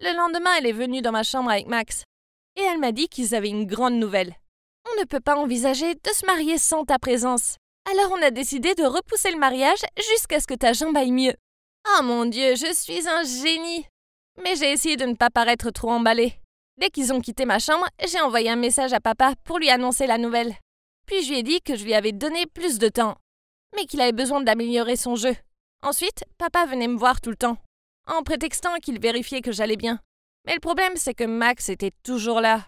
[SPEAKER 6] Le lendemain, elle est venue dans ma chambre avec Max. Et elle m'a dit qu'ils avaient une grande nouvelle. On ne peut pas envisager de se marier sans ta présence. Alors on a décidé de repousser le mariage jusqu'à ce que ta jambe aille mieux. Oh mon Dieu, je suis un génie. Mais j'ai essayé de ne pas paraître trop emballée. Dès qu'ils ont quitté ma chambre, j'ai envoyé un message à papa pour lui annoncer la nouvelle. Puis je lui ai dit que je lui avais donné plus de temps, mais qu'il avait besoin d'améliorer son jeu. Ensuite, papa venait me voir tout le temps, en prétextant qu'il vérifiait que j'allais bien. Mais le problème, c'est que Max était toujours là.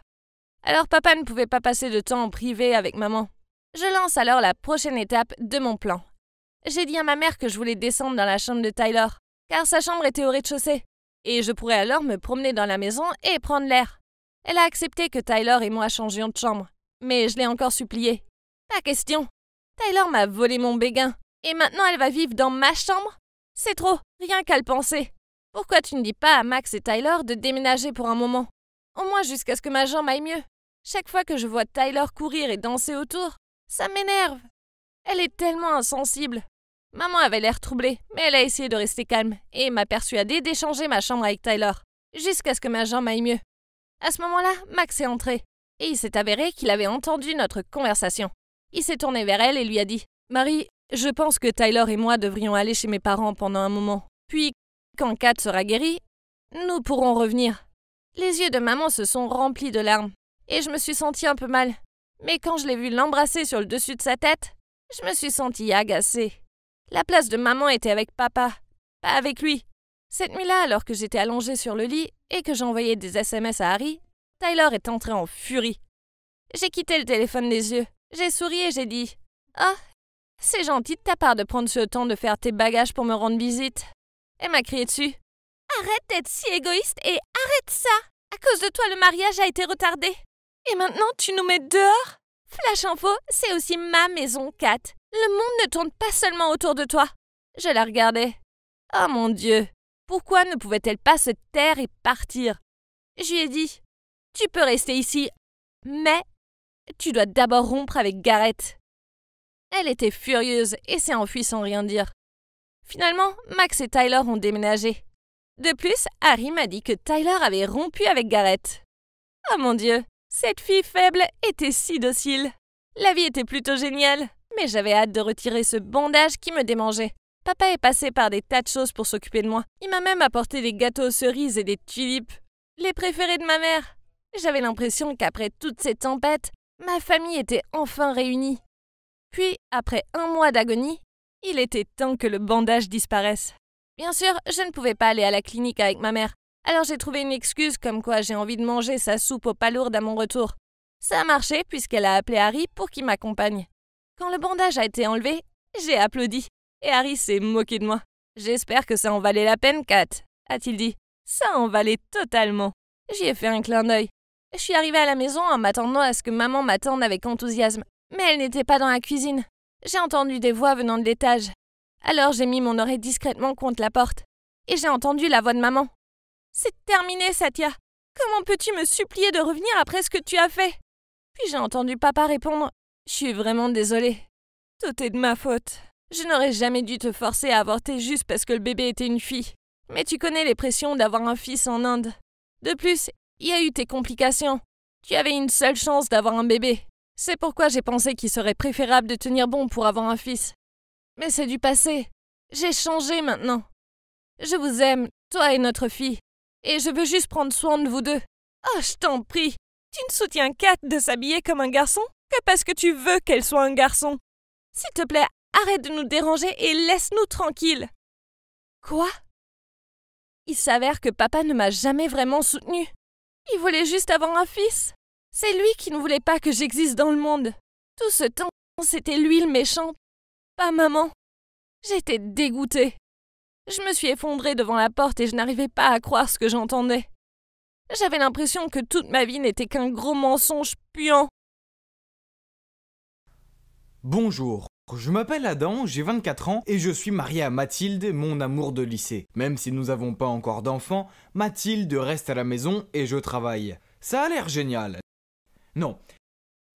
[SPEAKER 6] Alors papa ne pouvait pas passer de temps en privé avec maman. Je lance alors la prochaine étape de mon plan. J'ai dit à ma mère que je voulais descendre dans la chambre de Tyler, car sa chambre était au rez-de-chaussée, et je pourrais alors me promener dans la maison et prendre l'air. Elle a accepté que Tyler et moi changions de chambre, mais je l'ai encore suppliée. Pas question. Tyler m'a volé mon béguin, et maintenant elle va vivre dans ma chambre? C'est trop, rien qu'à le penser. Pourquoi tu ne dis pas à Max et Tyler de déménager pour un moment? Au moins jusqu'à ce que ma jambe aille mieux. Chaque fois que je vois Tyler courir et danser autour, ça m'énerve. Elle est tellement insensible. Maman avait l'air troublée, mais elle a essayé de rester calme et m'a persuadée d'échanger ma chambre avec Tyler, jusqu'à ce que ma jambe aille mieux. À ce moment-là, Max est entré, et il s'est avéré qu'il avait entendu notre conversation. Il s'est tourné vers elle et lui a dit « Marie, je pense que Tyler et moi devrions aller chez mes parents pendant un moment. Puis, quand Kat sera guérie, nous pourrons revenir. » Les yeux de maman se sont remplis de larmes, et je me suis sentie un peu mal. Mais quand je l'ai vu l'embrasser sur le dessus de sa tête, je me suis sentie agacée. La place de maman était avec papa, pas avec lui. Cette nuit-là, alors que j'étais allongée sur le lit et que j'envoyais des SMS à Harry, Tyler est entré en furie. J'ai quitté le téléphone des yeux. J'ai souri et j'ai dit « Oh, c'est gentil de ta part de prendre ce temps de faire tes bagages pour me rendre visite. » Elle m'a crié dessus. « Arrête d'être si égoïste et arrête ça! À cause de toi, le mariage a été retardé. Et maintenant, tu nous mets dehors? Flash Info, c'est aussi ma maison, Kat. Le monde ne tourne pas seulement autour de toi. » Je la regardais. Oh mon Dieu! Pourquoi ne pouvait-elle pas se taire et partir? Je lui ai dit « Tu peux rester ici, mais tu dois d'abord rompre avec Garrett. » Elle était furieuse et s'est enfuie sans rien dire. Finalement, Max et Tyler ont déménagé. De plus, Harry m'a dit que Tyler avait rompu avec Garrett. Oh mon Dieu, cette fille faible était si docile. La vie était plutôt géniale, mais j'avais hâte de retirer ce bandage qui me démangeait. Papa est passé par des tas de choses pour s'occuper de moi. Il m'a même apporté des gâteaux aux cerises et des tulipes. Les préférés de ma mère. J'avais l'impression qu'après toutes ces tempêtes, ma famille était enfin réunie. Puis, après 1 mois d'agonie, il était temps que le bandage disparaisse. Bien sûr, je ne pouvais pas aller à la clinique avec ma mère, alors j'ai trouvé une excuse comme quoi j'ai envie de manger sa soupe aux palourdes à mon retour. Ça a marché puisqu'elle a appelé Harry pour qu'il m'accompagne. Quand le bandage a été enlevé, j'ai applaudi. Et Harry s'est moqué de moi. « J'espère que ça en valait la peine, Kat, » a-t-il dit. « Ça en valait totalement. » J'y ai fait un clin d'œil. Je suis arrivée à la maison en m'attendant à ce que maman m'attende avec enthousiasme. Mais elle n'était pas dans la cuisine. J'ai entendu des voix venant de l'étage. Alors j'ai mis mon oreille discrètement contre la porte. et j'ai entendu la voix de maman. « C'est terminé, Satya. Comment peux-tu me supplier de revenir après ce que tu as fait ?» Puis j'ai entendu papa répondre « Je suis vraiment désolée. Tout est de ma faute. Je n'aurais jamais dû te forcer à avorter juste parce que le bébé était une fille. Mais tu connais les pressions d'avoir un fils en Inde. De plus, il y a eu tes complications. Tu avais une seule chance d'avoir un bébé. C'est pourquoi j'ai pensé qu'il serait préférable de tenir bon pour avoir un fils. Mais c'est du passé. J'ai changé maintenant. Je vous aime, toi et notre fille. Et je veux juste prendre soin de vous deux. Oh, je t'en prie. Tu ne soutiens Kat de s'habiller comme un garçon que parce que tu veux qu'elle soit un garçon. S'il te plaît, arrête de nous déranger et laisse-nous tranquilles. » Quoi ? Il s'avère que papa ne m'a jamais vraiment soutenue. Il voulait juste avoir un fils. C'est lui qui ne voulait pas que j'existe dans le monde. Tout ce temps, c'était lui le méchant, pas maman. J'étais dégoûtée. Je me suis effondrée devant la porte et je n'arrivais pas à croire ce que j'entendais. J'avais l'impression que toute ma vie n'était qu'un gros mensonge puant.
[SPEAKER 7] Bonjour, je m'appelle Adam, j'ai 24 ans et je suis marié à Mathilde, mon amour de lycée. Même si nous n'avons pas encore d'enfants, Mathilde reste à la maison et je travaille. Ça a l'air génial. Non.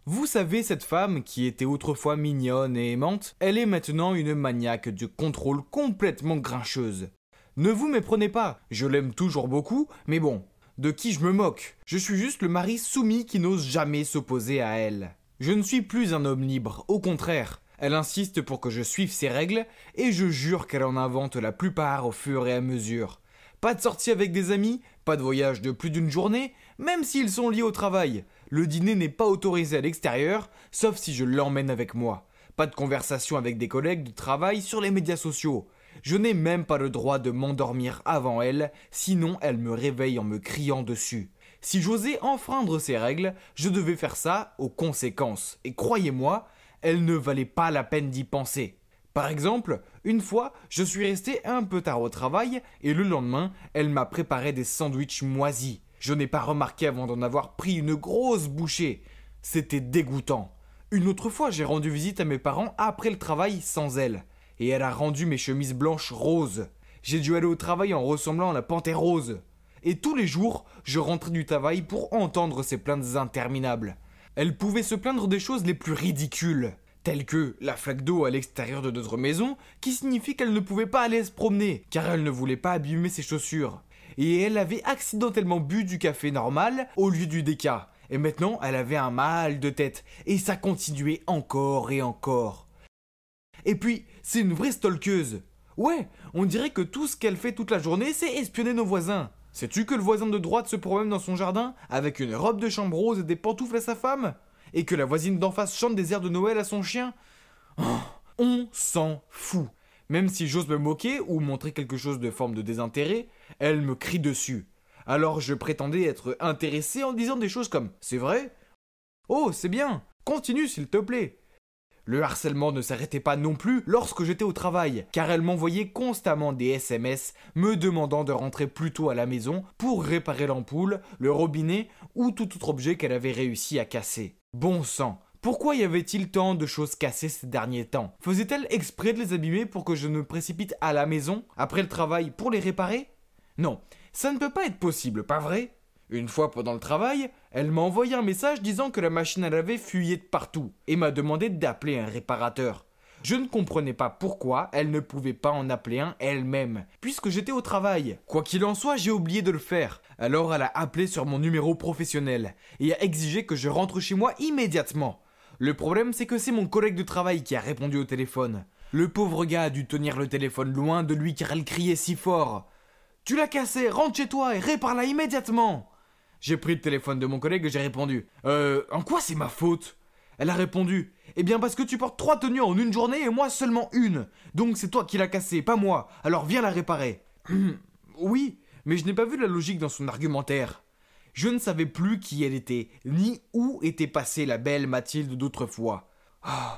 [SPEAKER 7] Vous savez, cette femme qui était autrefois mignonne et aimante, elle est maintenant une maniaque de contrôle complètement grincheuse. Ne vous méprenez pas, je l'aime toujours beaucoup, mais bon, de qui je me moque? Je suis juste le mari soumis qui n'ose jamais s'opposer à elle. Je ne suis plus un homme libre, au contraire. Elle insiste pour que je suive ses règles, et je jure qu'elle en invente la plupart au fur et à mesure. Pas de sortie avec des amis, pas de voyage de plus d'une journée, même s'ils sont liés au travail. Le dîner n'est pas autorisé à l'extérieur, sauf si je l'emmène avec moi. Pas de conversation avec des collègues de travail sur les médias sociaux. Je n'ai même pas le droit de m'endormir avant elle, sinon elle me réveille en me criant dessus. Si j'osais enfreindre ces règles, je devais faire ça aux conséquences. Et croyez-moi, elles ne valaient pas la peine d'y penser. Par exemple, une fois, je suis resté un peu tard au travail et le lendemain, elle m'a préparé des sandwichs moisis. Je n'ai pas remarqué avant d'en avoir pris une grosse bouchée. C'était dégoûtant. Une autre fois, j'ai rendu visite à mes parents après le travail sans elle. Et elle a rendu mes chemises blanches roses. J'ai dû aller au travail en ressemblant à la panthère rose. Et tous les jours, je rentrais du travail pour entendre ces plaintes interminables. Elle pouvait se plaindre des choses les plus ridicules, telles que la flaque d'eau à l'extérieur de notre maison, qui signifie qu'elle ne pouvait pas aller se promener, car elle ne voulait pas abîmer ses chaussures. Et elle avait accidentellement bu du café normal au lieu du déca. Et maintenant, elle avait un mal de tête. Et ça continuait encore et encore. Et puis, c'est une vraie stalkeuse. Ouais, on dirait que tout ce qu'elle fait toute la journée, c'est espionner nos voisins. Sais-tu que le voisin de droite se promène dans son jardin avec une robe de chambre rose et des pantoufles à sa femme? Et que la voisine d'en face chante des airs de Noël à son chien? Oh, on s'en fout. Même si j'ose me moquer ou montrer quelque chose de forme de désintérêt, elle me crie dessus. Alors je prétendais être intéressé en disant des choses comme « C'est vrai ? Oh, c'est bien, continue s'il te plaît !» Le harcèlement ne s'arrêtait pas non plus lorsque j'étais au travail, car elle m'envoyait constamment des SMS me demandant de rentrer plus tôt à la maison pour réparer l'ampoule, le robinet ou tout autre objet qu'elle avait réussi à casser. Bon sang, pourquoi y avait-il tant de choses cassées ces derniers temps? Faisait-elle exprès de les abîmer pour que je ne me précipite à la maison, après le travail, pour les réparer? Non, ça ne peut pas être possible, pas vrai? Une fois pendant le travail, elle m'a envoyé un message disant que la machine à laver fuyait de partout et m'a demandé d'appeler un réparateur. Je ne comprenais pas pourquoi elle ne pouvait pas en appeler un elle-même, puisque j'étais au travail. Quoi qu'il en soit, j'ai oublié de le faire. Alors elle a appelé sur mon numéro professionnel et a exigé que je rentre chez moi immédiatement. Le problème, c'est que c'est mon collègue de travail qui a répondu au téléphone. Le pauvre gars a dû tenir le téléphone loin de lui car elle criait si fort. « Tu l'as cassé, rentre chez toi et répare-la immédiatement !» J'ai pris le téléphone de mon collègue et j'ai répondu « en quoi c'est ma faute ?» Elle a répondu « Eh bien parce que tu portes 3 tenues en une journée et moi seulement une. Donc c'est toi qui l'as cassée, pas moi. Alors viens la réparer. » Oui, mais je n'ai pas vu la logique dans son argumentaire. Je ne savais plus qui elle était, ni où était passée la belle Mathilde d'autrefois. Oh,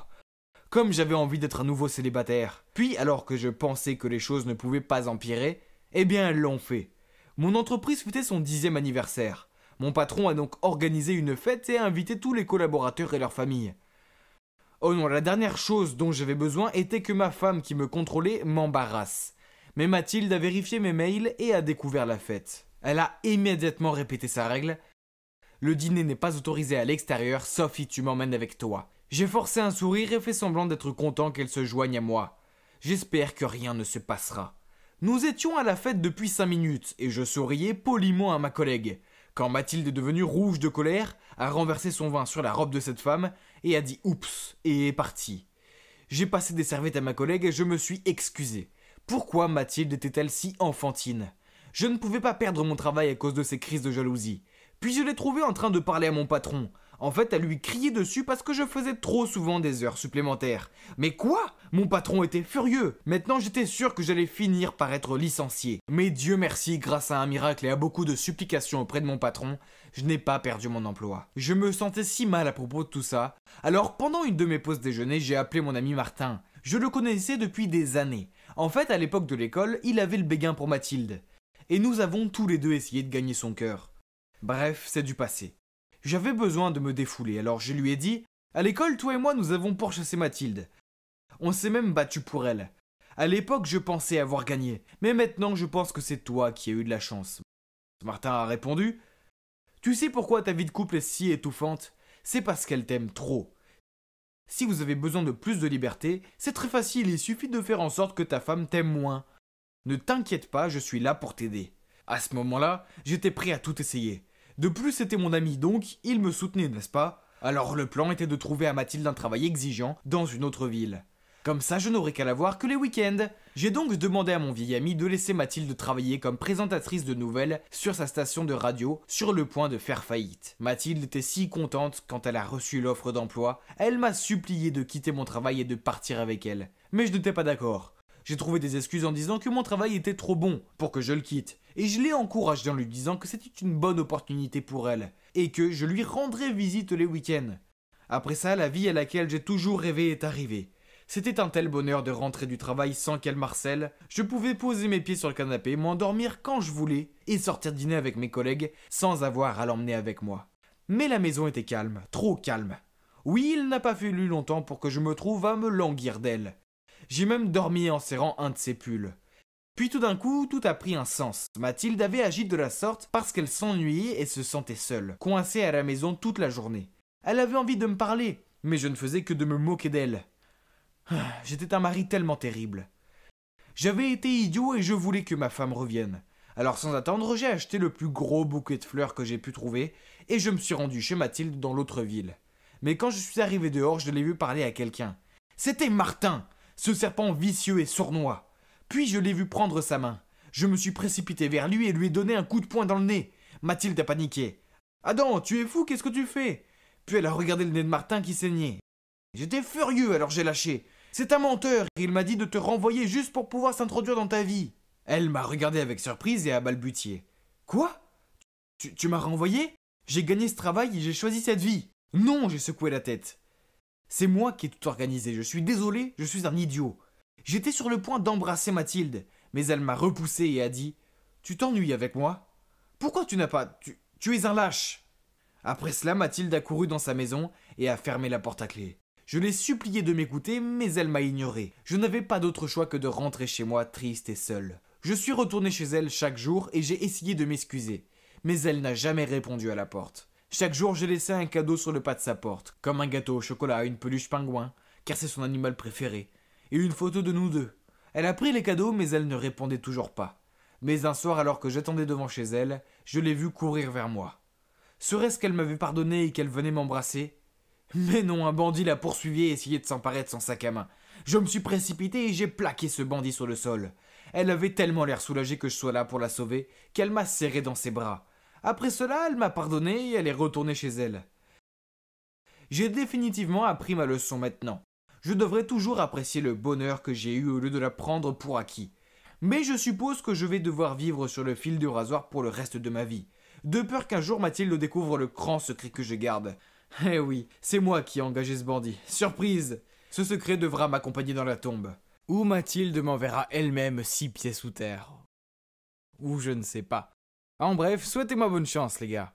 [SPEAKER 7] comme j'avais envie d'être un nouveau célibataire. Puis alors que je pensais que les choses ne pouvaient pas empirer, eh bien elles l'ont fait. Mon entreprise fêtait son 10e anniversaire. Mon patron a donc organisé une fête et a invité tous les collaborateurs et leurs familles. Oh non, la dernière chose dont j'avais besoin était que ma femme qui me contrôlait m'embarrasse. Mais Mathilde a vérifié mes mails et a découvert la fête. Elle a immédiatement répété sa règle. Le dîner n'est pas autorisé à l'extérieur, sauf si tu m'emmènes avec toi. J'ai forcé un sourire et fait semblant d'être content qu'elle se joigne à moi. J'espère que rien ne se passera. Nous étions à la fête depuis 5 minutes et je souriais poliment à ma collègue. Quand Mathilde est devenue rouge de colère, a renversé son vin sur la robe de cette femme et a dit « oups » et est partie. J'ai passé des serviettes à ma collègue et je me suis excusé. Pourquoi Mathilde était-elle si enfantine ? Je ne pouvais pas perdre mon travail à cause de ces crises de jalousie. Puis je l'ai trouvée en train de parler à mon patron. En fait, elle lui criait dessus parce que je faisais trop souvent des heures supplémentaires. Mais quoi ? Mon patron était furieux. Maintenant, j'étais sûr que j'allais finir par être licencié. Mais Dieu merci, grâce à un miracle et à beaucoup de supplications auprès de mon patron, je n'ai pas perdu mon emploi. Je me sentais si mal à propos de tout ça. Alors, pendant une de mes pauses déjeuner, j'ai appelé mon ami Martin. Je le connaissais depuis des années. En fait, à l'époque de l'école, il avait le béguin pour Mathilde. Et nous avons tous les deux essayé de gagner son cœur. Bref, c'est du passé. J'avais besoin de me défouler, alors je lui ai dit « À l'école, toi et moi, nous avons pourchassé Mathilde. On s'est même battu pour elle. À l'époque, je pensais avoir gagné, mais maintenant, je pense que c'est toi qui as eu de la chance. » Martin a répondu « Tu sais pourquoi ta vie de couple est si étouffante ? C'est parce qu'elle t'aime trop. Si vous avez besoin de plus de liberté, c'est très facile, il suffit de faire en sorte que ta femme t'aime moins. Ne t'inquiète pas, je suis là pour t'aider. » À ce moment-là, j'étais prêt à tout essayer. De plus, c'était mon ami, donc il me soutenait, n'est-ce pas ? Alors le plan était de trouver à Mathilde un travail exigeant dans une autre ville. Comme ça, je n'aurais qu'à la voir que les week-ends. J'ai donc demandé à mon vieil ami de laisser Mathilde travailler comme présentatrice de nouvelles sur sa station de radio, sur le point de faire faillite. Mathilde était si contente quand elle a reçu l'offre d'emploi, elle m'a supplié de quitter mon travail et de partir avec elle. Mais je n'étais pas d'accord. J'ai trouvé des excuses en disant que mon travail était trop bon pour que je le quitte. Et je l'ai encouragé en lui disant que c'était une bonne opportunité pour elle. Et que je lui rendrais visite les week-ends. Après ça, la vie à laquelle j'ai toujours rêvé est arrivée. C'était un tel bonheur de rentrer du travail sans qu'elle m'harcèle. Je pouvais poser mes pieds sur le canapé, m'endormir quand je voulais et sortir dîner avec mes collègues sans avoir à l'emmener avec moi. Mais la maison était calme, trop calme. Oui, il n'a pas fallu longtemps pour que je me trouve à me languir d'elle. J'ai même dormi en serrant un de ses pulls. Puis tout d'un coup, tout a pris un sens. Mathilde avait agi de la sorte parce qu'elle s'ennuyait et se sentait seule, coincée à la maison toute la journée. Elle avait envie de me parler, mais je ne faisais que de me moquer d'elle. J'étais un mari tellement terrible. J'avais été idiot et je voulais que ma femme revienne. Alors sans attendre, j'ai acheté le plus gros bouquet de fleurs que j'ai pu trouver et je me suis rendu chez Mathilde dans l'autre ville. Mais quand je suis arrivé dehors, je l'ai vu parler à quelqu'un. C'était Martin, ce serpent vicieux et sournois. Puis je l'ai vu prendre sa main. Je me suis précipité vers lui et lui ai donné un coup de poing dans le nez. Mathilde a paniqué. « Adam, tu es fou, qu'est-ce que tu fais ?» Puis elle a regardé le nez de Martin qui saignait. J'étais furieux, alors j'ai lâché. « C'est un menteur, il m'a dit de te renvoyer juste pour pouvoir s'introduire dans ta vie. » Elle m'a regardé avec surprise et a balbutié. « Quoi ? Tu m'as renvoyé ? J'ai gagné ce travail et j'ai choisi cette vie. »« Non, j'ai secoué la tête. C'est moi qui ai tout organisé, je suis désolé, je suis un idiot. » J'étais sur le point d'embrasser Mathilde, mais elle m'a repoussé et a dit « Tu t'ennuies avec moi ? Pourquoi tu n'as pas... Tu es un lâche !» Après cela, Mathilde a couru dans sa maison et a fermé la porte à clé. Je l'ai supplié de m'écouter, mais elle m'a ignoré. Je n'avais pas d'autre choix que de rentrer chez moi triste et seul. Je suis retourné chez elle chaque jour et j'ai essayé de m'excuser. Mais elle n'a jamais répondu à la porte. Chaque jour, j'ai laissé un cadeau sur le pas de sa porte, comme un gâteau au chocolat, une peluche pingouin, car c'est son animal préféré, et une photo de nous deux. Elle a pris les cadeaux, mais elle ne répondait toujours pas. Mais un soir, alors que j'attendais devant chez elle, je l'ai vue courir vers moi. Serait-ce qu'elle m'avait pardonné et qu'elle venait m'embrasser ? Mais non, un bandit la poursuivit et essayait de s'emparer de son sac à main. Je me suis précipité et j'ai plaqué ce bandit sur le sol. Elle avait tellement l'air soulagée que je sois là pour la sauver, qu'elle m'a serré dans ses bras. Après cela, elle m'a pardonné et elle est retournée chez elle. J'ai définitivement appris ma leçon maintenant. Je devrais toujours apprécier le bonheur que j'ai eu au lieu de la prendre pour acquis. Mais je suppose que je vais devoir vivre sur le fil du rasoir pour le reste de ma vie. De peur qu'un jour Mathilde découvre le grand secret que je garde. Eh oui, c'est moi qui ai engagé ce bandit. Surprise! Ce secret devra m'accompagner dans la tombe. Ou Mathilde m'enverra elle-même 6 pieds sous terre. Ou je ne sais pas. En bref, souhaitez-moi bonne chance, les gars.